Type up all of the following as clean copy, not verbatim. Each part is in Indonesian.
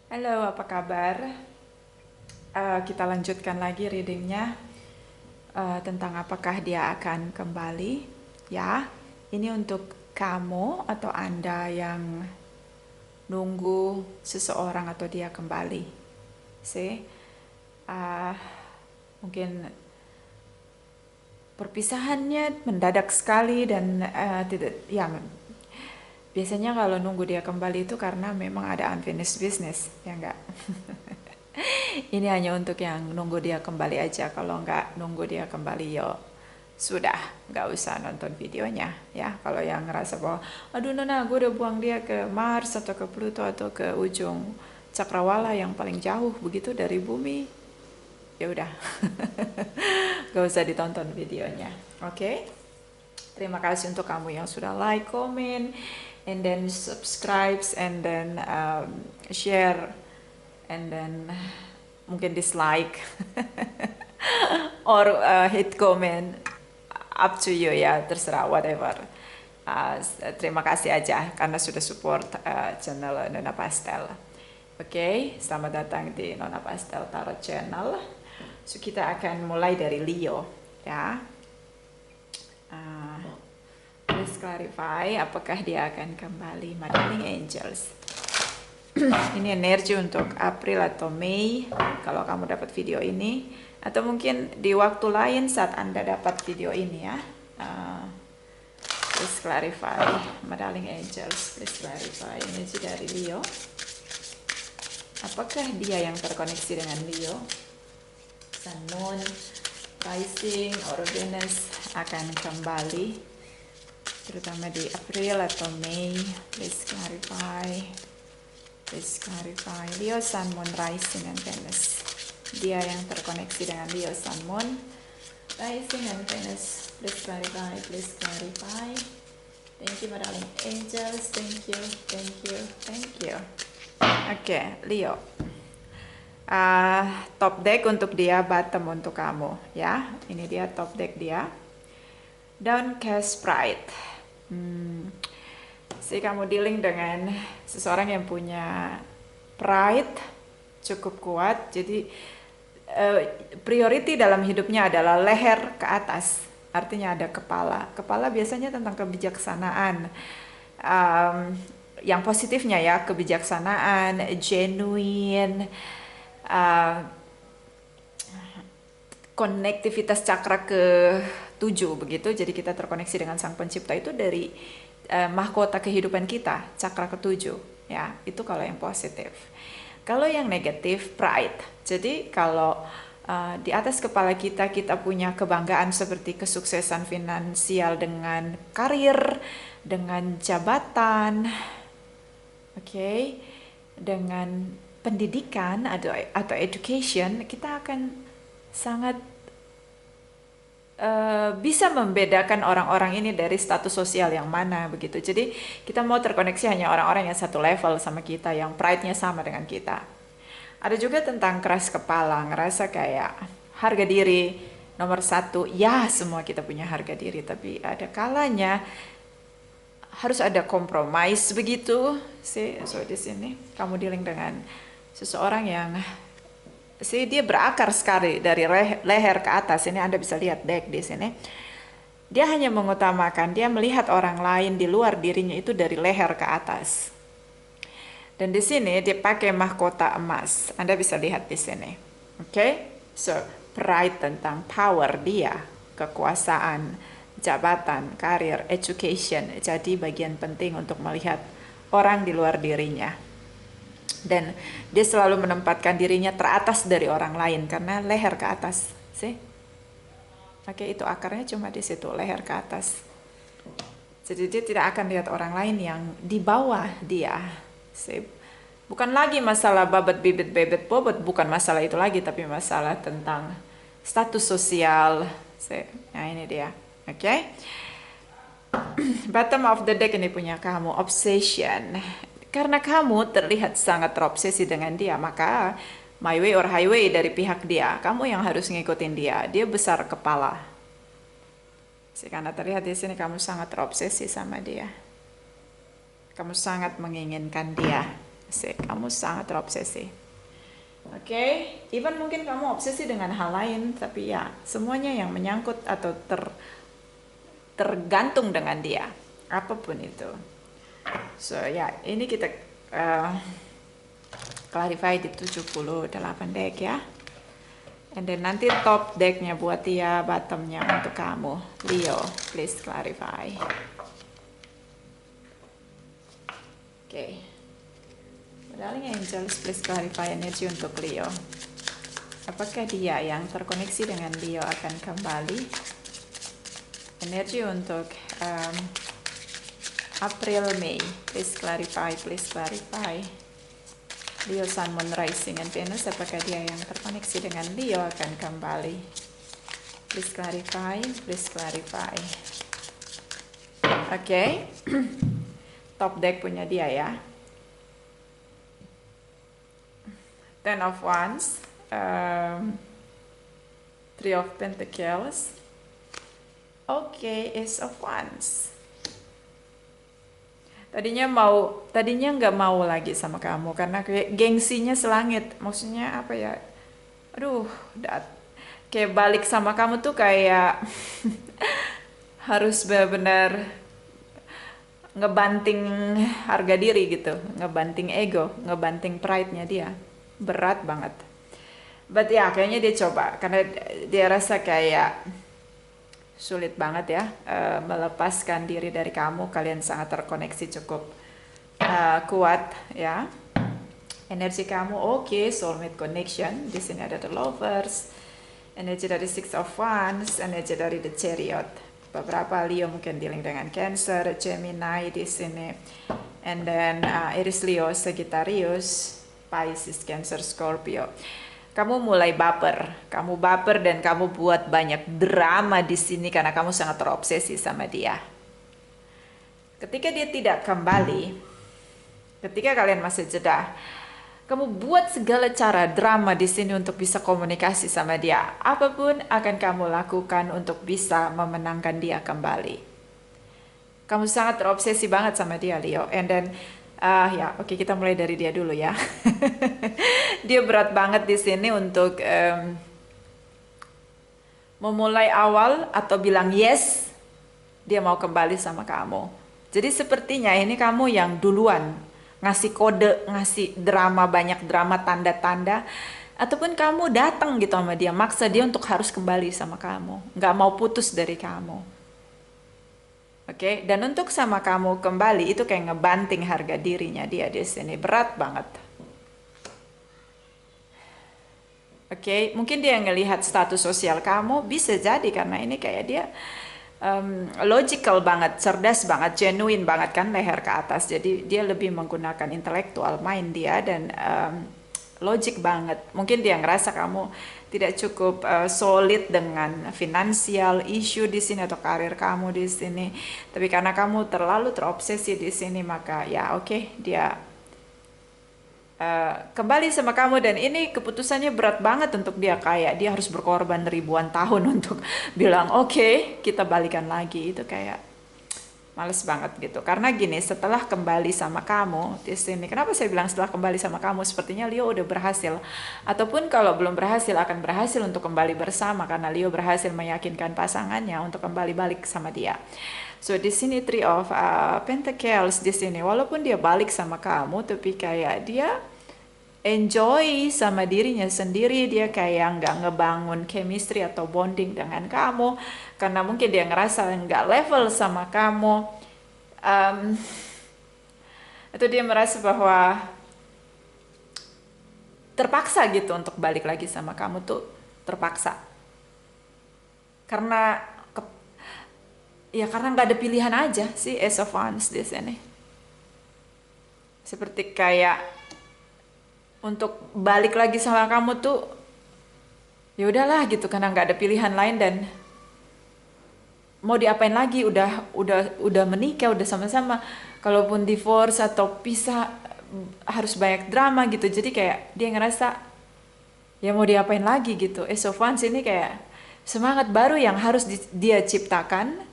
Halo, apa kabar? Kita lanjutkan lagi readingnya tentang apakah dia akan kembali. Ya, ini untuk kamu atau Anda yang nunggu seseorang atau dia kembali. See, uh, mungkin perpisahannya mendadak sekali dan tidak, ya biasanya kalau nunggu dia kembali itu karena memang ada unfinished business, ya enggak? Ini hanya untuk yang nunggu dia kembali aja. Kalau nggak nunggu dia kembali, yo sudah, nggak usah nonton videonya ya. Kalau yang ngerasa bahwa, aduh Nona, gue udah buang dia ke Mars atau ke Pluto atau ke ujung cakrawala yang paling jauh begitu dari bumi, ya udah, nggak usah ditonton videonya. Oke? Terima kasih untuk kamu yang sudah like, comment, and then subscribes, and then share, and then mungkin dislike or hate comment, up to you ya, terserah, whatever. Terima kasih aja karena sudah support channel Nona Pastel. Oke, selamat datang di Nona Pastel Tarot Channel. So, kita akan mulai dari Leo ya. Please clarify apakah dia akan kembali, my darling angels. Ini energi untuk April atau Mei kalau kamu dapat video ini, atau mungkin di waktu lain saat Anda dapat video ini ya. Please clarify, my darling angels, please clarify energi dari Leo. Apakah dia yang terkoneksi dengan Leo, Sun, Moon, Rising, or Venus akan kembali, terutama di April atau Mei? Please clarify. Please clarify. Leo, Sun, Moon, Rising, and Venus. Dia yang terkoneksi dengan Leo, Sun, Moon, Rising, and Venus. Please clarify. Please clarify. Thank you, my darling angels. Thank you. Thank you. Thank you. Oke, Leo. Top deck untuk dia, bottom untuk kamu. Ya, ini dia top deck dia. Downcast Pride. Kamu dealing dengan seseorang yang punya pride cukup kuat. Jadi priority dalam hidupnya adalah leher ke atas. Artinya ada kepala. Kepala biasanya tentang kebijaksanaan. Yang positifnya ya, kebijaksanaan, genuine, konektivitas cakra ke-7 begitu. Jadi kita terkoneksi dengan Sang Pencipta itu dari mahkota kehidupan kita, cakra ke-7 ya. Itu kalau yang positif. Kalau yang negatif, pride. Jadi kalau di atas kepala kita punya kebanggaan seperti kesuksesan finansial dengan karir, dengan jabatan, dengan pendidikan atau education, kita akan sangat bisa membedakan orang-orang ini dari status sosial yang mana begitu. Jadi kita mau terkoneksi hanya orang-orang yang satu level sama kita, yang pride-nya sama dengan kita. Ada juga tentang keras kepala, ngerasa kayak harga diri nomor satu. Ya, semua kita punya harga diri, tapi ada kalanya harus ada compromise begitu. So di sini kamu dealing dengan seseorang yang dia berakar sekali dari leher ke atas. Ini Anda bisa lihat deck di sini. Dia hanya mengutamakan, dia melihat orang lain di luar dirinya itu dari leher ke atas. Dan di sini dia pakai mahkota emas. Anda bisa lihat di sini. So pride tentang power dia, kekuasaan, jabatan, karir, education. Jadi bagian penting untuk melihat orang di luar dirinya. Dan dia selalu menempatkan dirinya teratas dari orang lain karena leher ke atas. Itu akarnya cuma di situ, leher ke atas. Jadi dia tidak akan lihat orang lain yang di bawah dia. Bukan lagi masalah babat bibit bebet bobot, bukan masalah itu lagi, tapi masalah tentang status sosial. Nah ini dia. Bottom of the deck ini punya kamu, obsession. Karena kamu terlihat sangat terobsesi dengan dia, maka my way or highway dari pihak dia, kamu yang harus ngikutin dia. Dia besar kepala. Karena terlihat di sini kamu sangat terobsesi sama dia. Kamu sangat menginginkan dia. Kamu sangat terobsesi. Oke, even mungkin kamu obsesi dengan hal lain, tapi ya semuanya yang menyangkut atau tergantung dengan dia, apapun itu. So ya, ini kita clarify di 78 deck ya. And then nanti top decknya buat dia, bottomnya untuk kamu. Leo, please clarify. Oke. Darling Angels, please clarify energy untuk Leo. Apakah dia yang terkoneksi dengan Leo akan kembali? Energi untuk April, Mei. Please clarify, please clarify. Leo, Sun, Moon, Rising, and Venus. Apakah dia yang terkoneksi dengan Leo akan kembali? Please clarify, please clarify. Oke. Top deck punya dia ya. Ten of Wands, Three of Pentacles, Ace of Wands. Tadinya nggak mau lagi sama kamu karena kayak gengsinya selangit. Maksudnya apa ya? Aduh, kayak balik sama kamu tuh kayak harus benar-benar ngebanting harga diri gitu, ngebanting ego, ngebanting pride-nya dia. Berat banget. But ya kayaknya dia coba karena dia rasa kayak sulit banget ya melepaskan diri dari kamu. Kalian sangat terkoneksi cukup kuat ya. Energi kamu oke, soulmate connection. Di sini ada the lovers, energi dari Six of Wands, energi dari the Chariot. Beberapa Leo mungkin dealing dengan Cancer, Gemini di sini, and then Aries, Leo, Sagittarius, Pisces, Cancer, Scorpio. Kamu mulai baper, dan kamu buat banyak drama di sini karena kamu sangat terobsesi sama dia. Ketika dia tidak kembali, ketika kalian masih jeda, kamu buat segala cara drama di sini untuk bisa komunikasi sama dia. Apapun akan kamu lakukan untuk bisa memenangkan dia kembali. Kamu sangat terobsesi banget sama dia, Leo. And then oke, kita mulai dari dia dulu ya. Dia berat banget di sini untuk memulai awal atau bilang yes, dia mau kembali sama kamu. Jadi sepertinya ini kamu yang duluan ngasih kode, ngasih drama, banyak drama, tanda-tanda, ataupun kamu datang gitu sama dia, maksa dia untuk harus kembali sama kamu, nggak mau putus dari kamu. Oke, dan untuk sama kamu kembali itu kayak ngebanting harga dirinya dia di sini, berat banget. Oke, mungkin dia ngelihat status sosial kamu, bisa jadi karena ini kayak dia logical banget, cerdas banget, genuine banget kan, leher ke atas. Jadi dia lebih menggunakan intelektual mind dia dan logik banget. Mungkin dia ngerasa kamu tidak cukup solid dengan finansial issue di sini atau karir kamu di sini. Tapi karena kamu terlalu terobsesi di sini, maka ya oke, dia kembali sama kamu. Dan ini keputusannya berat banget untuk dia, kayak dia harus berkorban ribuan tahun untuk bilang oke, kita balikan lagi. Itu kayak males banget gitu. Karena gini, setelah kembali sama kamu di sini, kenapa saya bilang setelah kembali sama kamu, sepertinya Leo udah berhasil. Ataupun kalau belum berhasil, akan berhasil untuk kembali bersama karena Leo berhasil meyakinkan pasangannya untuk kembali balik sama dia. So di sini Three of Pentacles di sini, walaupun dia balik sama kamu, tapi kayak dia enjoy sama dirinya sendiri. Dia kayak nggak ngebangun chemistry atau bonding dengan kamu karena mungkin dia ngerasa nggak level sama kamu. Itu dia merasa bahwa terpaksa gitu untuk balik lagi sama kamu tuh, terpaksa karena karena nggak ada pilihan aja sih. Ace of Wands di sini seperti kayak untuk balik lagi sama kamu tuh ya udahlah gitu karena nggak ada pilihan lain. Dan mau diapain lagi, udah menikah, udah sama-sama, kalaupun divorce atau pisah harus banyak drama gitu. Jadi kayak dia ngerasa ya mau diapain lagi gitu. Ace of Wands ini kayak semangat baru yang harus dia ciptakan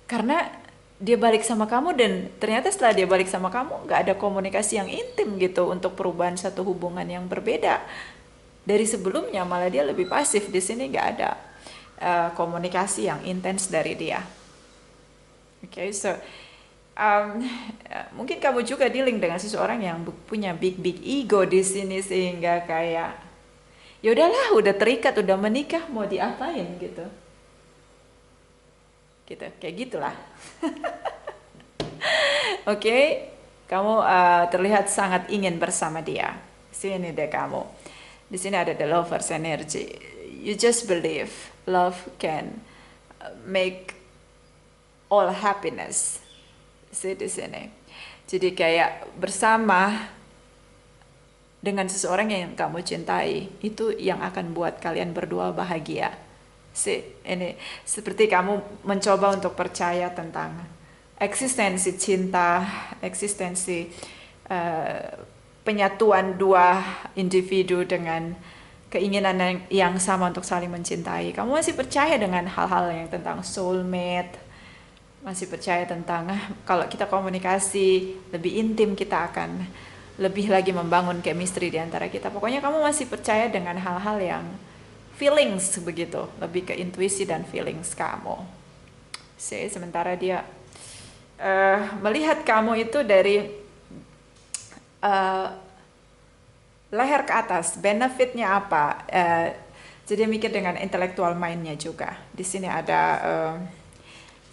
karena dia balik sama kamu dan ternyata setelah dia balik sama kamu nggak ada komunikasi yang intim gitu untuk perubahan satu hubungan yang berbeda dari sebelumnya, malah dia lebih pasif. Di sini nggak ada komunikasi yang intens dari dia. Okay, so mungkin kamu juga dealing dengan seseorang yang punya big ego di sini, sehingga kayak ya udahlah, udah terikat, udah menikah, mau diapain gitu. Gitu, kayak gitulah. Oke, kamu terlihat sangat ingin bersama dia. Sini deh kamu. Di sini ada the lovers energy. You just believe love can make all happiness. See di sini. Jadi kayak bersama dengan seseorang yang kamu cintai, itu yang akan buat kalian berdua bahagia. Ini seperti kamu mencoba untuk percaya tentang eksistensi cinta, eksistensi penyatuan dua individu dengan keinginan yang sama untuk saling mencintai. Kamu masih percaya dengan hal-hal yang tentang soulmate, masih percaya tentang kalau kita komunikasi lebih intim, kita akan lebih lagi membangun chemistry di antara kita. Pokoknya kamu masih percaya dengan hal-hal yang feelings begitu, lebih ke intuisi dan feelings kamu. Sementara dia melihat kamu itu dari leher ke atas, benefitnya apa? Jadi mikir dengan intellectual mindnya juga. Di sini ada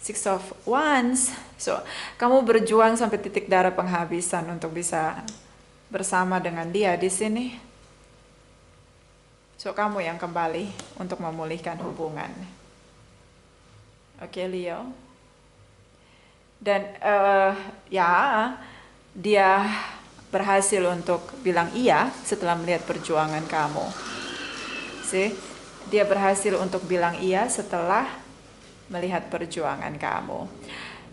Six of Wands. So, kamu berjuang sampai titik darah penghabisan untuk bisa bersama dengan dia di sini. So, kamu yang kembali untuk memulihkan hubungan. Oke, Leo. Dan ya, dia berhasil untuk bilang iya setelah melihat perjuangan kamu. Dia berhasil untuk bilang iya setelah melihat perjuangan kamu.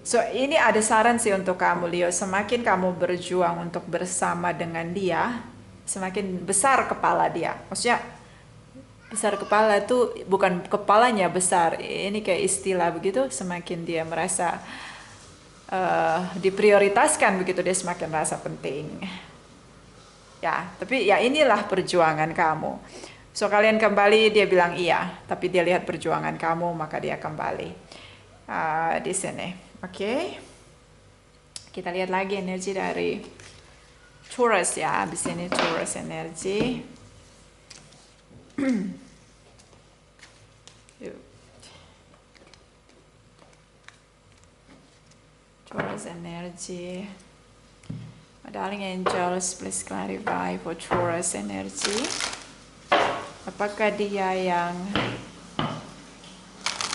So, ini ada saran sih untuk kamu, Leo. Semakin kamu berjuang untuk bersama dengan dia, semakin besar kepala dia. Maksudnya, besar kepala itu bukan kepalanya besar, ini kayak istilah begitu. Semakin dia merasa diprioritaskan begitu, dia semakin merasa penting. Ya, tapi ya inilah perjuangan kamu. So, kalian kembali, dia bilang iya, tapi dia lihat perjuangan kamu, maka dia kembali di sini. Oke. Kita lihat lagi energi dari Taurus ya. Di sini Taurus energi. Taurus energy. My darling angels, please clarify for Taurus energy. Apakah dia yang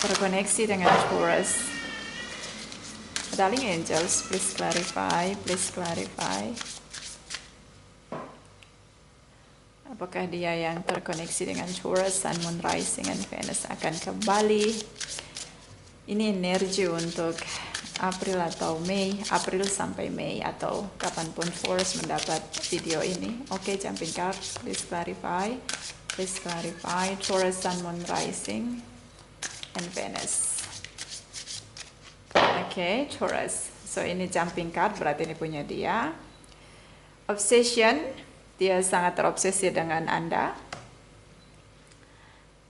terkoneksi dengan Taurus? My darling angels, please clarify, please clarify. Apakah dia yang terkoneksi dengan Taurus, Sun, Moon, Rising, and Venus akan kembali? Ini energi untuk April atau Mei, April sampai Mei atau kapanpun Taurus mendapat video ini. Oke, jumping card, please clarify. Please clarify. Taurus, Sun, Moon, Rising, and Venus. Oke, Taurus. So, ini jumping card, berarti ini punya dia. Obsession. Dia sangat terobsesi dengan Anda.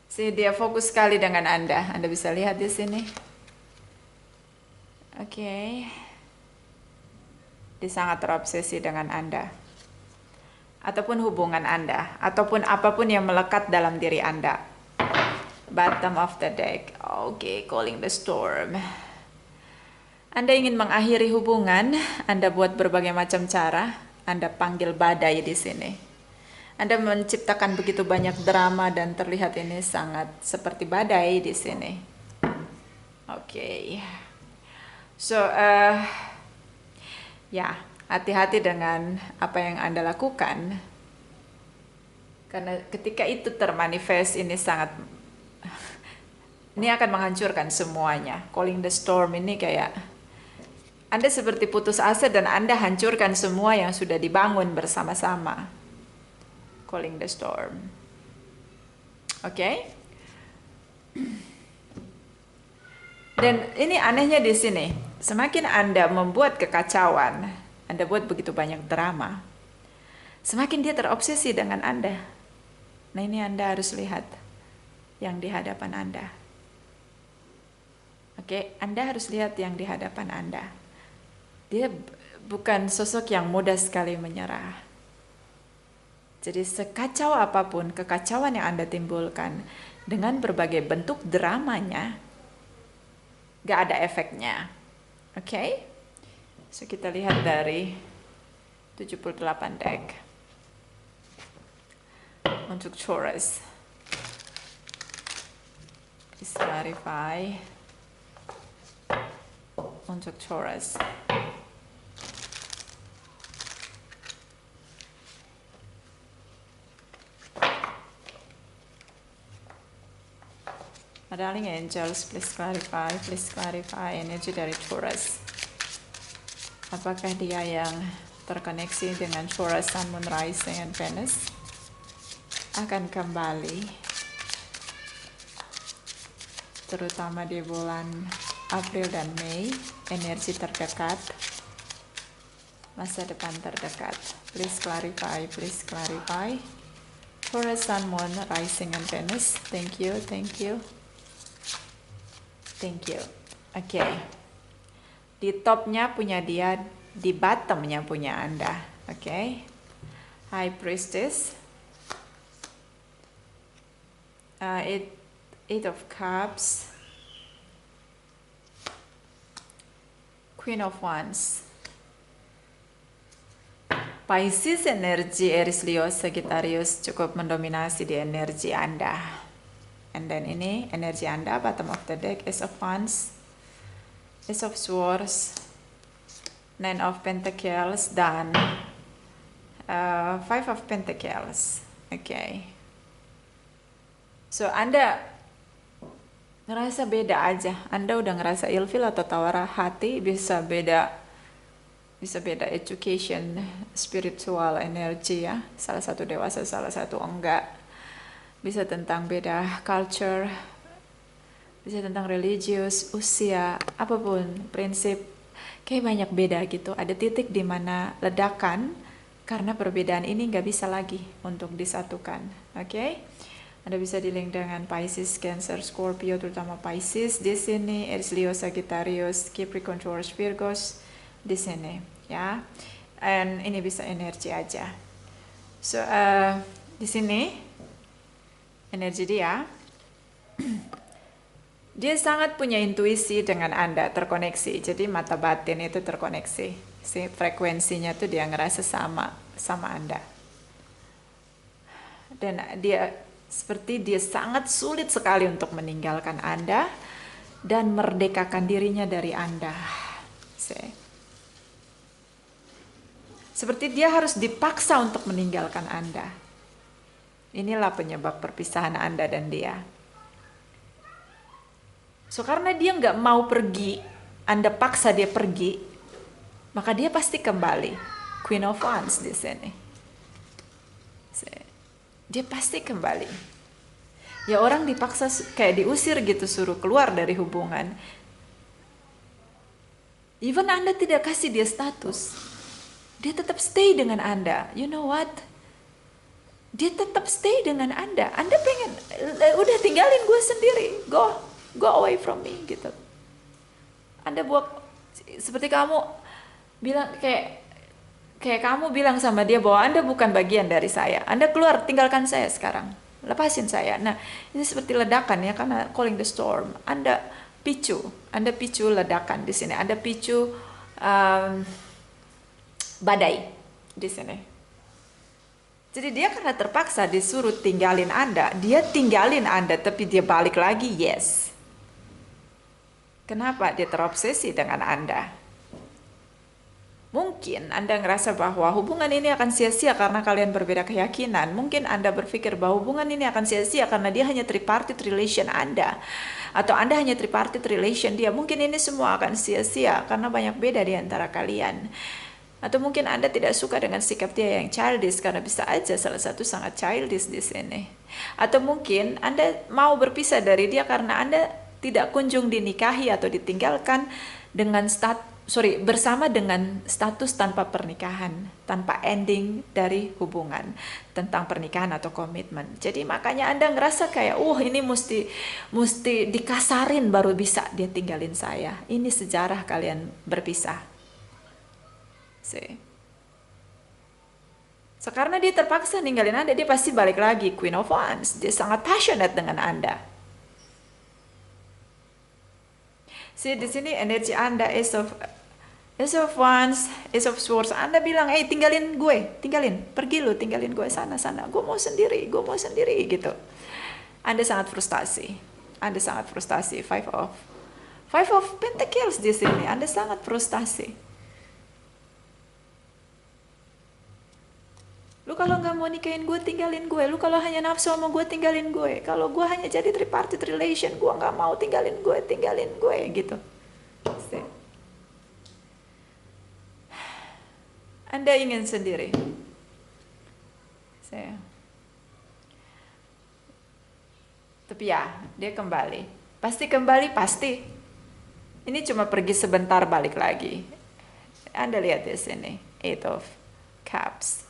Dia fokus sekali dengan Anda. Anda bisa lihat di sini. Oke. Dia sangat terobsesi dengan Anda. Ataupun hubungan Anda. Ataupun apapun yang melekat dalam diri Anda. Bottom of the deck. Oke, calling the storm. Anda ingin mengakhiri hubungan. Anda buat berbagai macam cara. Anda panggil badai di sini. Anda menciptakan begitu banyak drama dan terlihat ini sangat seperti badai di sini. Oke. So, ya, hati-hati dengan apa yang Anda lakukan. Karena ketika itu termanifest, ini sangat, ini akan menghancurkan semuanya. Calling the storm ini kayak Anda seperti putus asa dan Anda hancurkan semua yang sudah dibangun bersama-sama. Calling the storm. Oke? Dan ini anehnya di sini. Semakin Anda membuat kekacauan, Anda buat begitu banyak drama, semakin dia terobsesi dengan Anda. Nah, ini Anda harus lihat yang di hadapan Anda. Oke, Anda harus lihat yang di hadapan Anda. Dia bukan sosok yang mudah sekali menyerah. Jadi sekacau apapun kekacauan yang Anda timbulkan dengan berbagai bentuk dramanya, gak ada efeknya. Oke? So kita lihat dari 78 deck. Untuk Taurus. Please clarify. Untuk Taurus. Darling Angels, please clarify energi dari Taurus. Apakah dia yang terkoneksi dengan Taurus, Sun, Moon, Rising, and Venus akan kembali, terutama di bulan April dan Mei, energi terdekat, masa depan terdekat. Please clarify. Taurus, Sun, Moon, Rising, and Venus. Thank you. Oke. Di topnya punya dia, di bottomnya punya Anda. Oke. High Priestess. Eight of Cups. Queen of Wands. Pisces energi Aries, Leo, Sagittarius cukup mendominasi di energi Anda. And then ini energi Anda, bottom of the deck, Ace of Wands, Ace of Swords, Nine of Pentacles, dan Five of Pentacles. Oke. So Anda ngerasa beda aja. Anda udah ngerasa ilfil atau tawar hati, bisa beda education, spiritual energi ya. Salah satu dewasa, salah satu enggak. Bisa tentang beda culture, bisa tentang religius, usia, apapun, prinsip, kayak banyak beda gitu. Ada titik di mana ledakan karena perbedaan ini nggak bisa lagi untuk disatukan. Oke? Anda bisa di-link dengan Pisces, Cancer, Scorpio, terutama Pisces di sini, Aries, Leo, Sagittarius, Capricorn, Taurus, Virgos di sini, ya. And ini bisa energi aja. So di sini energi dia sangat punya intuisi dengan Anda, terkoneksi. Jadi mata batin itu terkoneksi. Frekuensinya tuh dia ngerasa sama Anda. Dan dia sangat sulit sekali untuk meninggalkan Anda dan merdekakan dirinya dari Anda. Seperti dia harus dipaksa untuk meninggalkan Anda. Inilah penyebab perpisahan Anda dan dia. So karena dia nggak mau pergi, Anda paksa dia pergi, maka dia pasti kembali. Queen of Wands di sini. Dia pasti kembali. Ya orang dipaksa kayak diusir gitu, suruh keluar dari hubungan. Even Anda tidak kasih dia status, dia tetap stay dengan Anda. You know what? Dia tetap stay dengan Anda. Anda pengen, udah tinggalin gue sendiri, go away from me gitu. Anda buat seperti kamu bilang kayak kamu bilang sama dia bahwa Anda bukan bagian dari saya. Anda keluar, tinggalkan saya sekarang, lepasin saya. Nah ini seperti ledakan ya, karena calling the storm. Anda picu ledakan di sini. Anda picu badai di sini. Jadi dia karena terpaksa disuruh tinggalin Anda, dia tinggalin Anda, tapi dia balik lagi, yes. Kenapa? Dia terobsesi dengan Anda. Mungkin Anda ngerasa bahwa hubungan ini akan sia-sia karena kalian berbeda keyakinan. Mungkin Anda berpikir bahwa hubungan ini akan sia-sia karena dia hanya tripartite relation Anda. Atau Anda hanya tripartite relation dia. Mungkin ini semua akan sia-sia karena banyak beda di antara kalian. Atau mungkin Anda tidak suka dengan sikap dia yang childish, karena bisa aja salah satu sangat childish di sini. Atau mungkin Anda mau berpisah dari dia karena Anda tidak kunjung dinikahi atau ditinggalkan dengan bersama dengan status tanpa pernikahan, tanpa ending dari hubungan tentang pernikahan atau komitmen. Jadi makanya Anda ngerasa kayak, ini mesti dikasarin baru bisa dia tinggalin saya. Ini sejarah kalian berpisah. See. So, karena dia terpaksa ninggalin Anda, dia pasti balik lagi. Queen of Wands, dia sangat passionate dengan Anda. See, di sini energi Anda Ace of Wands, Ace of Swords. Anda bilang, tinggalin gue, pergi lu, tinggalin gue sana, gue mau sendiri gitu. Anda sangat frustasi. Five of Pentacles di sini. Anda sangat frustasi. Lu kalau nggak mau nikahin gue, tinggalin gue. Lu kalau hanya nafsu sama gue, tinggalin gue. Kalau gue hanya jadi tripartite relation, gue nggak mau, tinggalin gue gitu. See. Anda ingin sendiri. See. Tapi ya, dia kembali. Pasti kembali, pasti. Ini cuma pergi sebentar, balik lagi. Anda lihat di sini, Eight of Cups.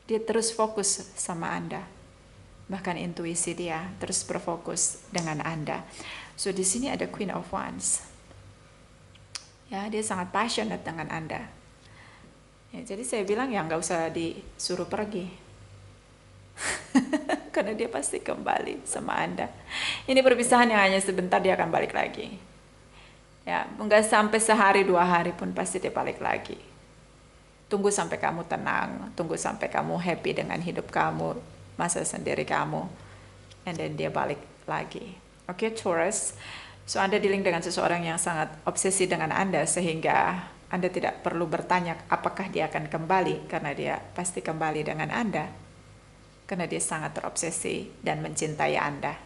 Dia terus fokus sama Anda. Bahkan intuisi dia terus berfokus dengan Anda. So di sini ada Queen of Wands. Ya, dia sangat passionate dengan Anda. Ya, jadi saya bilang ya nggak usah disuruh pergi. Karena dia pasti kembali sama Anda. Ini perpisahan yang hanya sebentar, dia akan balik lagi. Ya, nggak sampai sehari 2 hari pun pasti dia balik lagi. Tunggu sampai kamu tenang, tunggu sampai kamu happy dengan hidup kamu, masa sendiri kamu, and then dia balik lagi. Oke, Taurus. So, Anda dealing dengan seseorang yang sangat obsesi dengan Anda, sehingga Anda tidak perlu bertanya apakah dia akan kembali, karena dia pasti kembali dengan Anda. Karena dia sangat terobsesi dan mencintai Anda.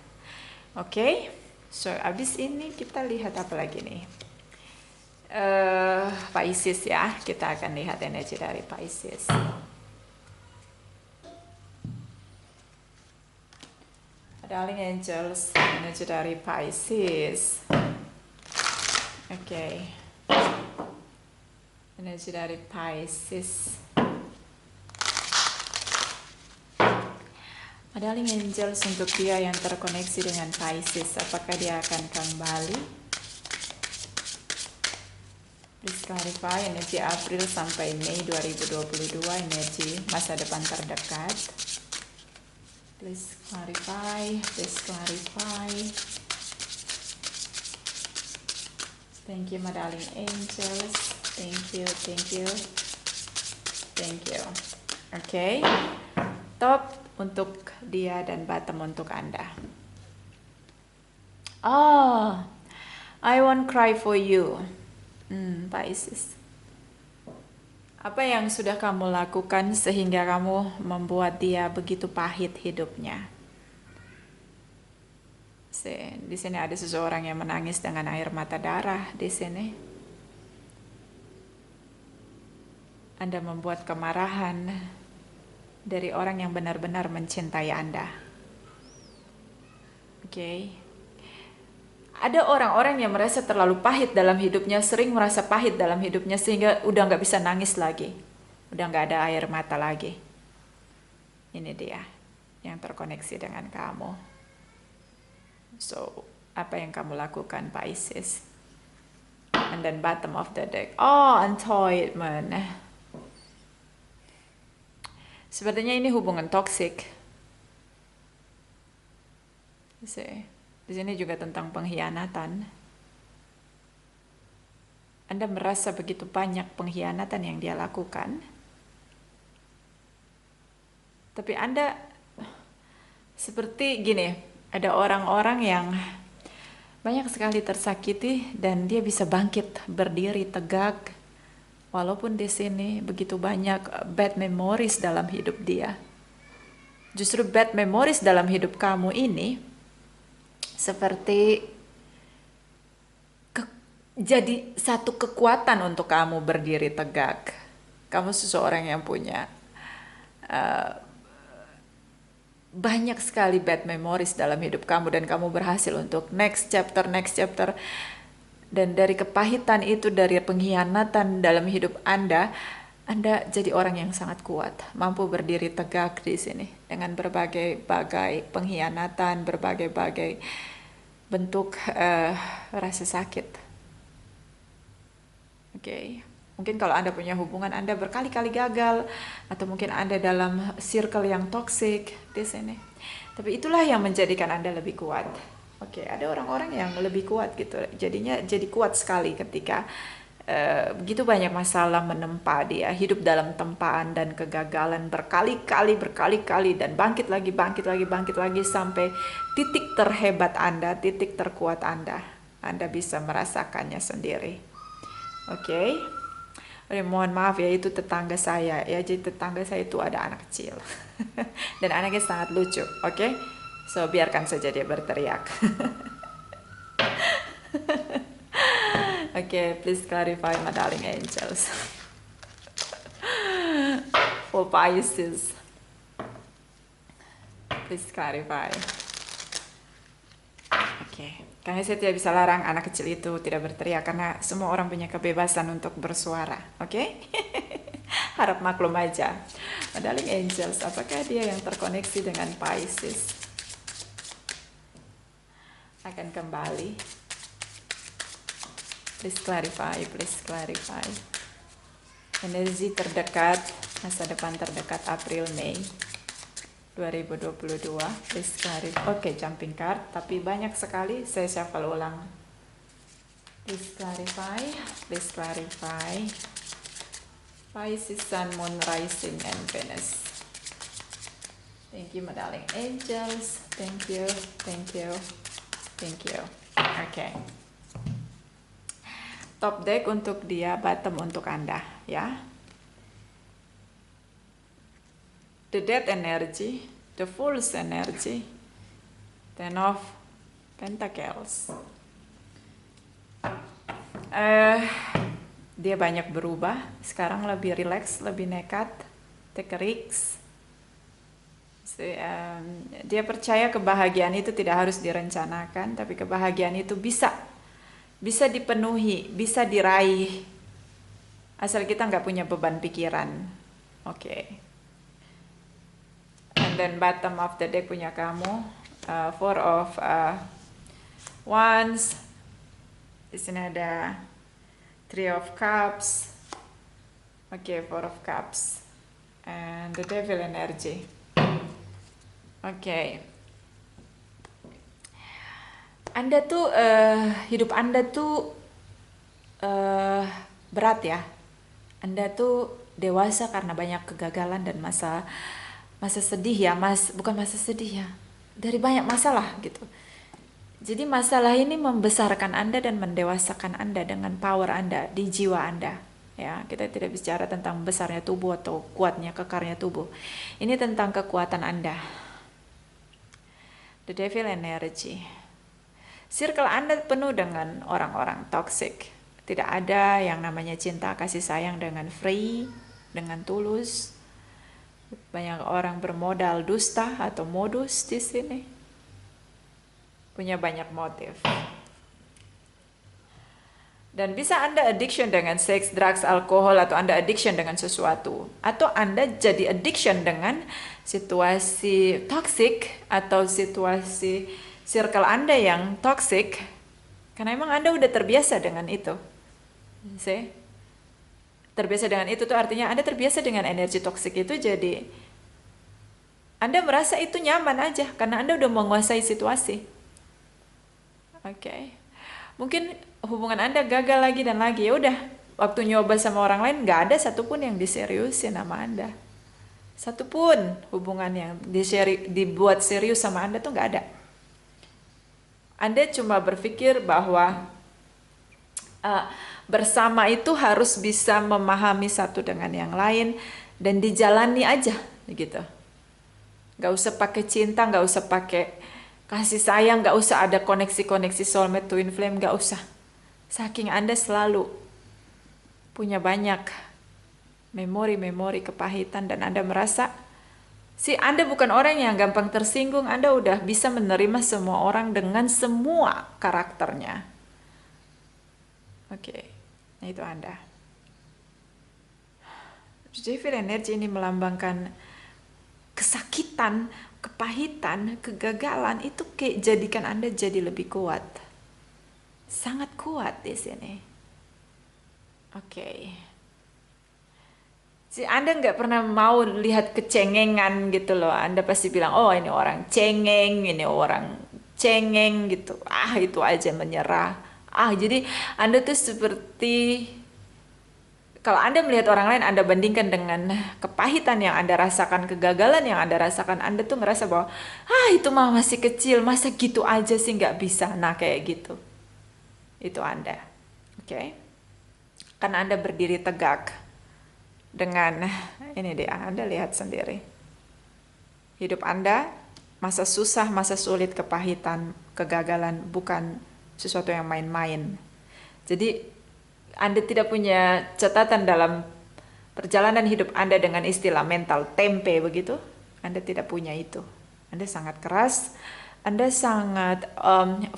Oke, so abis ini kita lihat apa lagi nih? Pisces ya, kita akan lihat energi dari Pisces. Darling Angels, energi dari Pisces. Oke. Energi dari Pisces. Darling Angels, untuk dia yang terkoneksi dengan Pisces, apakah dia akan kembali? Please clarify energi April sampai Mei 2022, energi masa depan terdekat. Please clarify. Thank you, my darling angels. Thank you. Okay. Top untuk dia dan bottom untuk Anda. I won't cry for you. Pisces. Apa yang sudah kamu lakukan sehingga kamu membuat dia begitu pahit hidupnya? Di sini ada seseorang yang menangis dengan air mata darah di sini. Anda membuat kemarahan dari orang yang benar-benar mencintai Anda. Oke. Ada orang-orang yang merasa terlalu pahit dalam hidupnya, sering merasa pahit dalam hidupnya, sehingga udah nggak bisa nangis lagi. Udah nggak ada air mata lagi. Ini dia yang terkoneksi dengan kamu. So, apa yang kamu lakukan, Pisces? And then bottom of the deck. Entitlement. Sepertinya ini hubungan toksik. Di sini juga tentang pengkhianatan. Anda merasa begitu banyak pengkhianatan yang dia lakukan. Tapi Anda seperti gini, ada orang-orang yang banyak sekali tersakiti dan dia bisa bangkit, berdiri tegak. Walaupun di sini begitu banyak bad memories dalam hidup dia. Justru bad memories dalam hidup kamu ini seperti jadi satu kekuatan untuk kamu berdiri tegak. Kamu seseorang yang punya banyak sekali bad memories dalam hidup kamu dan kamu berhasil untuk next chapter. Dan dari kepahitan itu, dari pengkhianatan dalam hidup Anda jadi orang yang sangat kuat, mampu berdiri tegak di sini dengan berbagai-bagai pengkhianatan, berbagai-bagai bentuk rasa sakit. Oke. Mungkin kalau Anda punya hubungan Anda berkali-kali gagal, atau mungkin Anda dalam circle yang toxic di sini. Tapi itulah yang menjadikan Anda lebih kuat. Oke, ada orang-orang yang lebih kuat gitu. Jadinya jadi kuat sekali ketika begitu banyak masalah menempa dia, hidup dalam tempaan dan kegagalan berkali-kali dan bangkit lagi sampai titik terhebat Anda, titik terkuat Anda. Anda bisa merasakannya sendiri. Oke. Mohon maaf ya, itu tetangga saya ya. Jadi tetangga saya itu ada anak kecil. Dan anaknya sangat lucu. Oke. So biarkan saja dia berteriak. Okay, please clarify, my darling angels. For Pisces, please clarify. Okay, karena saya tidak bisa larang anak kecil itu tidak berteriak karena semua orang punya kebebasan untuk bersuara. Okay? Harap maklum aja. My darling angels, apakah dia yang terkoneksi dengan Pisces akan kembali? Please clarify. Energi terdekat, masa depan terdekat April-Mei 2022. Please clarify. Oke, jumping card, tapi banyak sekali, saya shuffle ulang. Please clarify. Pisces, Sun, Moon, Rising, and Venus. Thank you, my darling angels. Thank you. Okay. Top deck untuk dia, bottom untuk Anda, ya. The Death energy, the Fool's energy, Ten of Pentacles. Dia banyak berubah, sekarang lebih relax, lebih nekat, take a risk. Dia percaya kebahagiaan itu tidak harus direncanakan, tapi kebahagiaan itu bisa dipenuhi, bisa diraih, asal kita nggak punya beban pikiran. Oke. And then bottom of the deck punya kamu, Four of Wands. Di sini ada Three of Cups. Oke, Four of Cups. And the Devil energy. Oke. Anda tuh hidup Anda tuh berat ya. Anda tuh dewasa karena banyak kegagalan dan masa sedih ya, bukan masa sedih ya. Dari banyak masalah gitu. Jadi masalah ini membesarkan Anda dan mendewasakan Anda dengan power Anda di jiwa Anda. Ya, kita tidak bicara tentang besarnya tubuh atau kuatnya kekarnya tubuh. Ini tentang kekuatan Anda. The Devil energy. Circle Anda penuh dengan orang-orang toxic. Tidak ada yang namanya cinta kasih sayang dengan free, dengan tulus. Banyak orang bermodal dusta atau modus di sini. Punya banyak motif. Dan bisa Anda addiction dengan seks, drugs, alkohol, atau Anda addiction dengan sesuatu. Atau Anda jadi addiction dengan situasi toxic atau situasi circle Anda yang toxic, karena emang Anda udah terbiasa dengan itu. Terbiasa dengan itu tuh artinya Anda terbiasa dengan energi toxic itu, jadi Anda merasa itu nyaman aja karena Anda udah menguasai situasi. Oke. Mungkin hubungan Anda gagal lagi dan lagi, ya udah, waktu nyoba sama orang lain nggak ada satupun yang diseriusin sama Anda. Satupun hubungan yang dibuat serius sama Anda tuh nggak ada. Anda cuma berpikir bahwa bersama itu harus bisa memahami satu dengan yang lain dan dijalani aja gitu. Gak usah pakai cinta, gak usah pakai kasih sayang, gak usah ada koneksi-koneksi soulmate, twin flame, gak usah. Saking Anda selalu punya banyak memori-memori kepahitan dan Anda merasa Si Anda bukan orang yang gampang tersinggung, Anda udah bisa menerima semua orang dengan semua karakternya. Oke, nah itu Anda. Devil energy ini melambangkan kesakitan, kepahitan, kegagalan itu kayak jadikan Anda jadi lebih kuat. Sangat kuat di sini. Oke. Si Anda nggak pernah mau lihat kecengengan gitu loh. Anda pasti bilang, oh ini orang cengeng, ini orang cengeng gitu. Ah itu aja menyerah. Ah jadi Anda tuh seperti, kalau Anda melihat orang lain, Anda bandingkan dengan kepahitan yang Anda rasakan, kegagalan yang Anda rasakan, Anda tuh ngerasa bahwa, ah itu mah masih kecil, masa gitu aja sih nggak bisa. Nah kayak gitu. Itu Anda. Oke? Karena Anda berdiri tegak dengan, ini dia, Anda lihat sendiri. Hidup Anda, masa susah, masa sulit, kepahitan, kegagalan, bukan sesuatu yang main-main. Jadi Anda tidak punya catatan dalam perjalanan hidup Anda dengan istilah mental tempe begitu. Anda tidak punya itu. Anda sangat keras, Anda sangat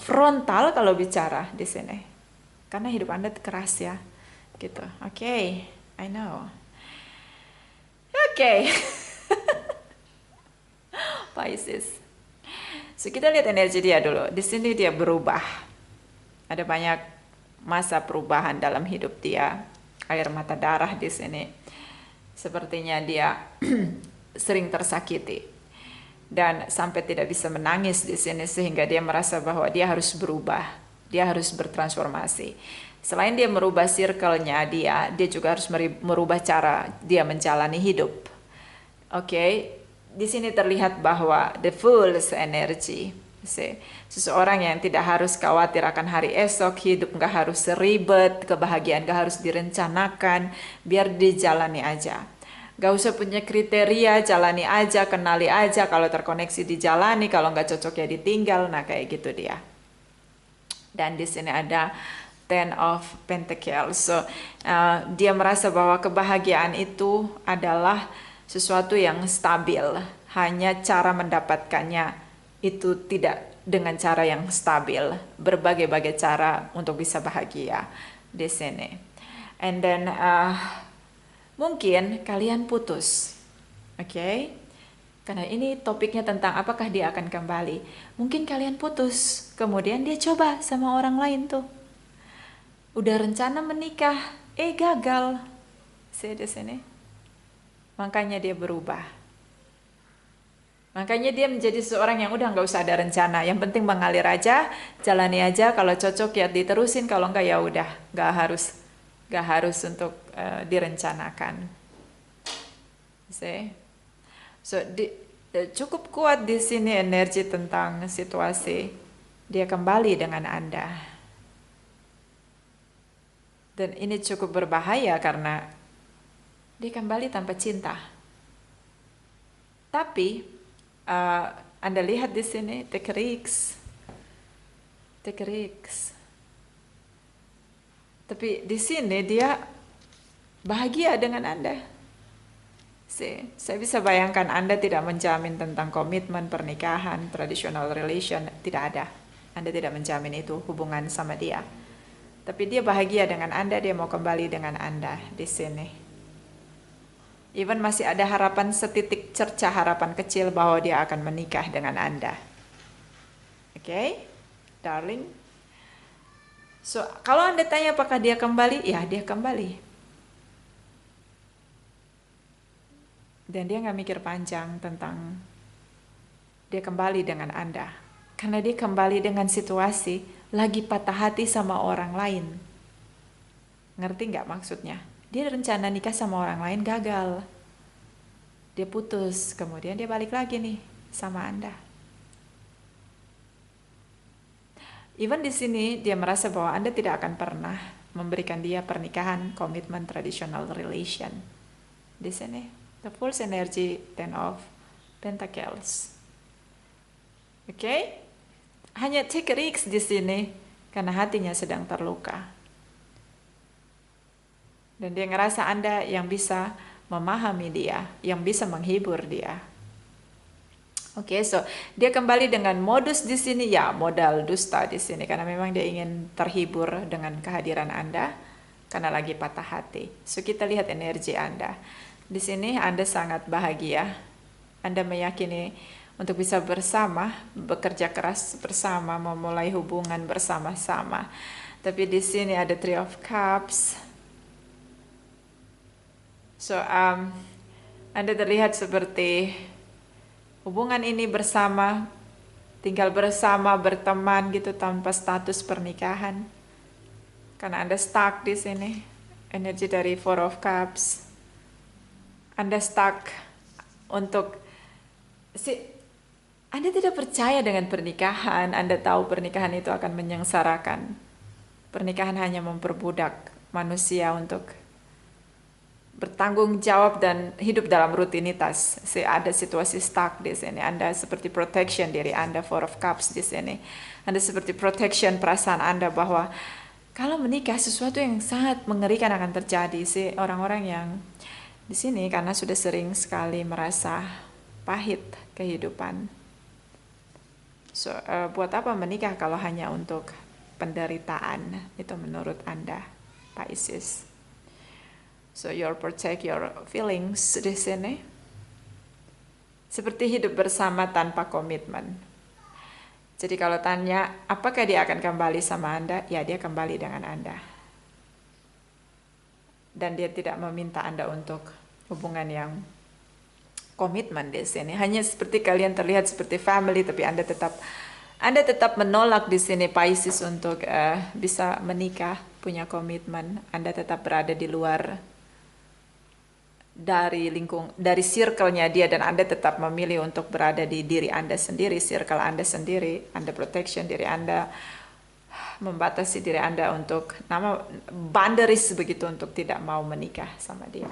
frontal kalau bicara di sini. Karena hidup Anda keras ya. Gitu. Oke, I know. Oke. Pisces. So kita lihat energi dia dulu. Di sini dia berubah. Ada banyak masa perubahan dalam hidup dia. Air mata darah di sini. Sepertinya dia sering tersakiti dan sampai tidak bisa menangis di sini, sehingga dia merasa bahwa dia harus berubah. Dia harus bertransformasi. Selain dia merubah circle-nya dia juga harus merubah cara dia menjalani hidup. Oke, di sini terlihat bahwa the fool's energy. Seseorang yang tidak harus khawatir akan hari esok, hidup nggak harus ribet, kebahagiaan nggak harus direncanakan, biar dijalani aja. Gak usah punya kriteria, jalani aja, kenali aja, kalau terkoneksi dijalani, kalau nggak cocok ya ditinggal. Nah kayak gitu dia. Dan di sini ada Ten of Pentacles. So dia merasa bahwa kebahagiaan itu adalah sesuatu yang stabil. Hanya cara mendapatkannya itu tidak dengan cara yang stabil. Berbagai-bagai cara untuk bisa bahagia di sini. And then mungkin kalian putus. Oke? Karena ini topiknya tentang apakah dia akan kembali. Mungkin kalian putus, kemudian dia coba sama orang lain tuh. Udah rencana menikah, gagal. See di sini. Makanya dia berubah. Makanya dia menjadi seorang yang udah nggak usah ada rencana. Yang penting mengalir aja, jalani aja. Kalau cocok ya diterusin, kalau nggak ya udah, nggak harus untuk direncanakan. See? So cukup kuat di sini energi tentang situasi. Dia kembali dengan Anda. Dan ini cukup berbahaya karena dia kembali tanpa cinta. Tapi Anda lihat di sini, take risks. Take risks. Tapi di sini dia bahagia dengan Anda. Saya bisa bayangkan Anda tidak menjamin tentang komitmen pernikahan, traditional relation, tidak ada. Anda tidak menjamin itu hubungan sama dia. Tapi dia bahagia dengan Anda, dia mau kembali dengan Anda di sini. Even masih ada harapan setitik cerca, harapan kecil bahwa dia akan menikah dengan Anda. Oke, darling. So, kalau Anda tanya apakah dia kembali, ya dia kembali. Dan dia nggak mikir panjang tentang dia kembali dengan Anda. Karena dia kembali dengan situasi lagi patah hati sama orang lain. Ngerti nggak maksudnya? Dia rencana nikah sama orang lain gagal. Dia putus, kemudian dia balik lagi nih sama Anda. Even di sini dia merasa bahwa Anda tidak akan pernah memberikan dia pernikahan, komitmen, traditional relation. Di sini. The Fool's energy, Ten of Pentacles. Oke? Hanya take risks di sini karena hatinya sedang terluka. Dan dia ngerasa Anda yang bisa memahami dia, yang bisa menghibur dia. Oke, so dia kembali dengan modus di sini ya, modal dusta di sini karena memang dia ingin terhibur dengan kehadiran Anda karena lagi patah hati. So kita lihat energi Anda. Di sini Anda sangat bahagia. Anda meyakini untuk bisa bersama, bekerja keras bersama, memulai hubungan bersama-sama. Tapi di sini ada Three of Cups. So Anda terlihat seperti hubungan ini bersama, tinggal bersama, berteman gitu tanpa status pernikahan. Karena Anda stuck di sini. Energi dari Four of Cups. Anda stuck untuk Anda tidak percaya dengan pernikahan. Anda tahu pernikahan itu akan menyengsarakan. Pernikahan hanya memperbudak manusia untuk bertanggung jawab dan hidup dalam rutinitas. Ada situasi stuck di sini. Anda seperti protection diri Anda, Four of Cups di sini. Anda seperti protection perasaan Anda bahwa kalau menikah sesuatu yang sangat mengerikan akan terjadi. Orang-orang yang di sini karena sudah sering sekali merasa pahit kehidupan. So, buat apa menikah kalau hanya untuk penderitaan? Itu menurut Anda, Pisces. So you protect your feelings di sini. Seperti hidup bersama tanpa komitmen. Jadi kalau tanya, apakah dia akan kembali sama Anda? Ya, dia kembali dengan Anda. Dan dia tidak meminta Anda untuk hubungan yang komitmen di sini. Hanya seperti kalian terlihat seperti family, tapi Anda tetap menolak di sini Pisces untuk bisa menikah, punya komitmen. Anda tetap berada di luar dari circle-nya dia, dan Anda tetap memilih untuk berada di diri Anda sendiri, circle Anda sendiri. Anda protection diri Anda, membatasi diri Anda untuk boundaries begitu, untuk tidak mau menikah sama dia.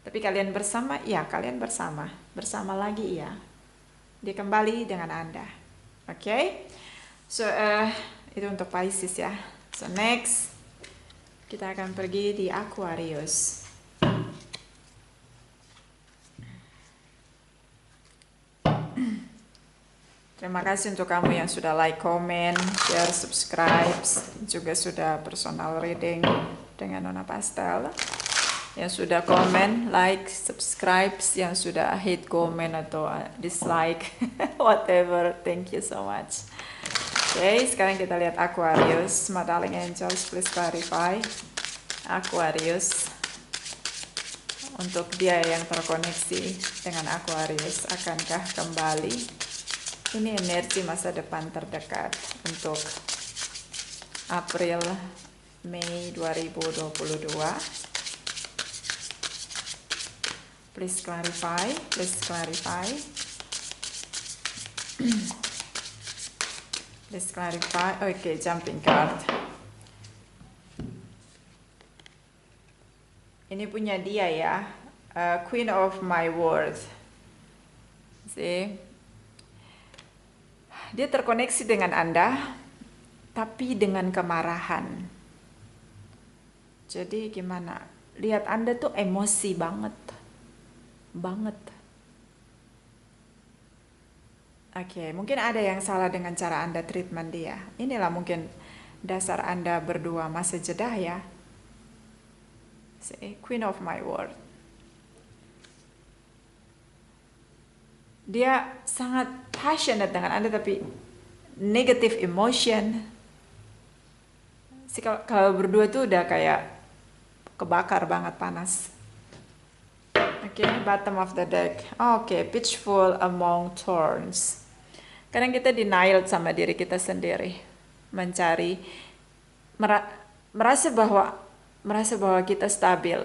Tapi kalian bersama, ya kalian bersama lagi ya. Dia kembali dengan Anda. Oke? So itu untuk Pisces ya. So next kita akan pergi di Aquarius. Terima kasih untuk kamu yang sudah like, comment, share, subscribe, juga sudah personal reading dengan Nona Pastel. Yang sudah comment, like, subscribe, yang sudah hate comment atau dislike, whatever, thank you so much. Oke, sekarang kita lihat Aquarius. My darling angels, please clarify. Aquarius. Untuk dia yang terkoneksi dengan Aquarius, akankah kembali? Ini energi masa depan terdekat untuk April, Mei 2022. Please clarify, please clarify. Please clarify. Okay, jumping card. Ini punya dia ya, Queen of my world. See? Dia terkoneksi dengan Anda, tapi dengan kemarahan. Jadi gimana? Lihat Anda tuh emosi banget. Oke, mungkin ada yang salah dengan cara Anda treatment dia. Inilah mungkin dasar Anda berdua masa jeda ya. See, Queen of my world. Dia sangat passionate dengan Anda, tapi negative emotion. Kalau berdua tuh udah kayak kebakar banget, panas. Oke, bottom of the deck. Oke, pitchful among thorns. Kadang kita denial sama diri kita sendiri, merasa bahwa kita stabil,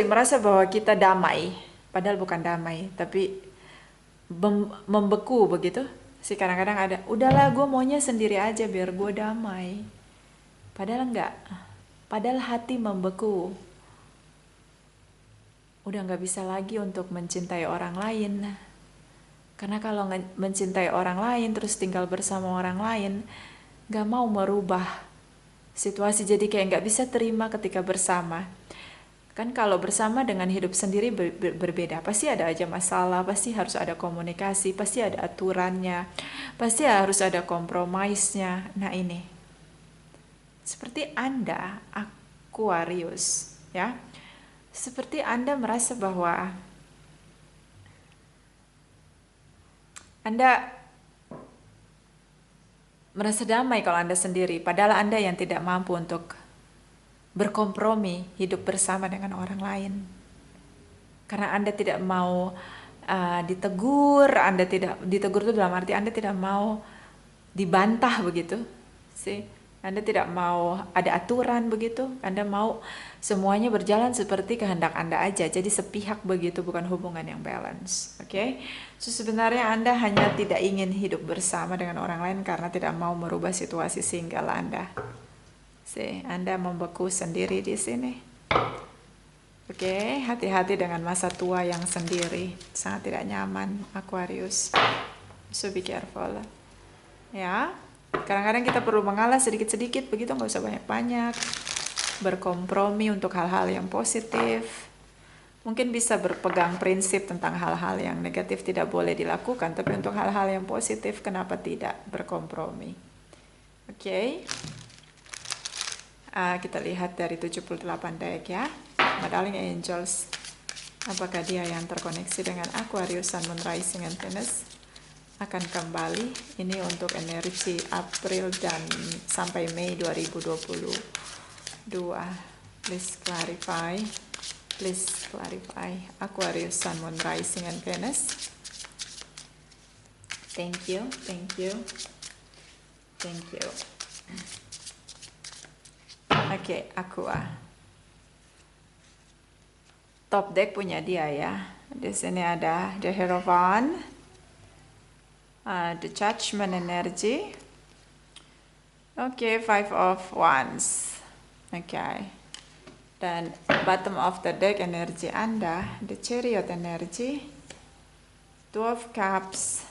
merasa bahwa kita damai. Padahal bukan damai, tapi membeku begitu. Kadang-kadang ada, udahlah gue maunya sendiri aja biar gue damai. Padahal enggak. Padahal hati membeku. Udah nggak bisa lagi untuk mencintai orang lain. Karena kalau mencintai orang lain, terus tinggal bersama orang lain, nggak mau merubah situasi, jadi kayak nggak bisa terima ketika bersama. Kan kalau bersama dengan hidup sendiri berbeda. Pasti ada aja masalah, pasti harus ada komunikasi, pasti ada aturannya, pasti harus ada kompromisnya. Nah ini, seperti Anda, Aquarius, ya. Seperti Anda merasa bahwa Anda merasa damai kalau Anda sendiri, padahal Anda yang tidak mampu untuk berkompromi hidup bersama dengan orang lain. Karena Anda tidak mau ditegur, Anda tidak ditegur itu dalam arti Anda tidak mau dibantah begitu, sih. Anda tidak mau ada aturan begitu, Anda mau semuanya berjalan seperti kehendak Anda aja, jadi sepihak begitu, bukan hubungan yang balance, oke? So, sebenarnya Anda hanya tidak ingin hidup bersama dengan orang lain karena tidak mau merubah situasi single Anda. sih. Anda membeku sendiri di sini. Oke, hati-hati dengan masa tua yang sendiri, sangat tidak nyaman, Aquarius. So be careful. Ya, kadang-kadang kita perlu mengalah sedikit-sedikit, begitu nggak usah banyak-banyak. Berkompromi untuk hal-hal yang positif. Mungkin bisa berpegang prinsip tentang hal-hal yang negatif tidak boleh dilakukan, tapi untuk hal-hal yang positif, kenapa tidak berkompromi? Oke. Kita lihat dari 78 deck ya. My darling angels, apakah dia yang terkoneksi dengan Aquarius, Sun, Moon, Rising, and Venus akan kembali? Ini untuk energi April dan sampai Mei 2022. Please clarify. Please clarify. Aquarius, Sun, Moon, Rising, and Venus. Thank you. Thank you. Thank you. Oke, Aqua. Top deck punya dia ya. Di sini ada The Hierophant, The Judgment Energy. Oke, Five of Wands. Oke. Dan bottom of the deck energi Anda, The Chariot Energy, Two of Cups,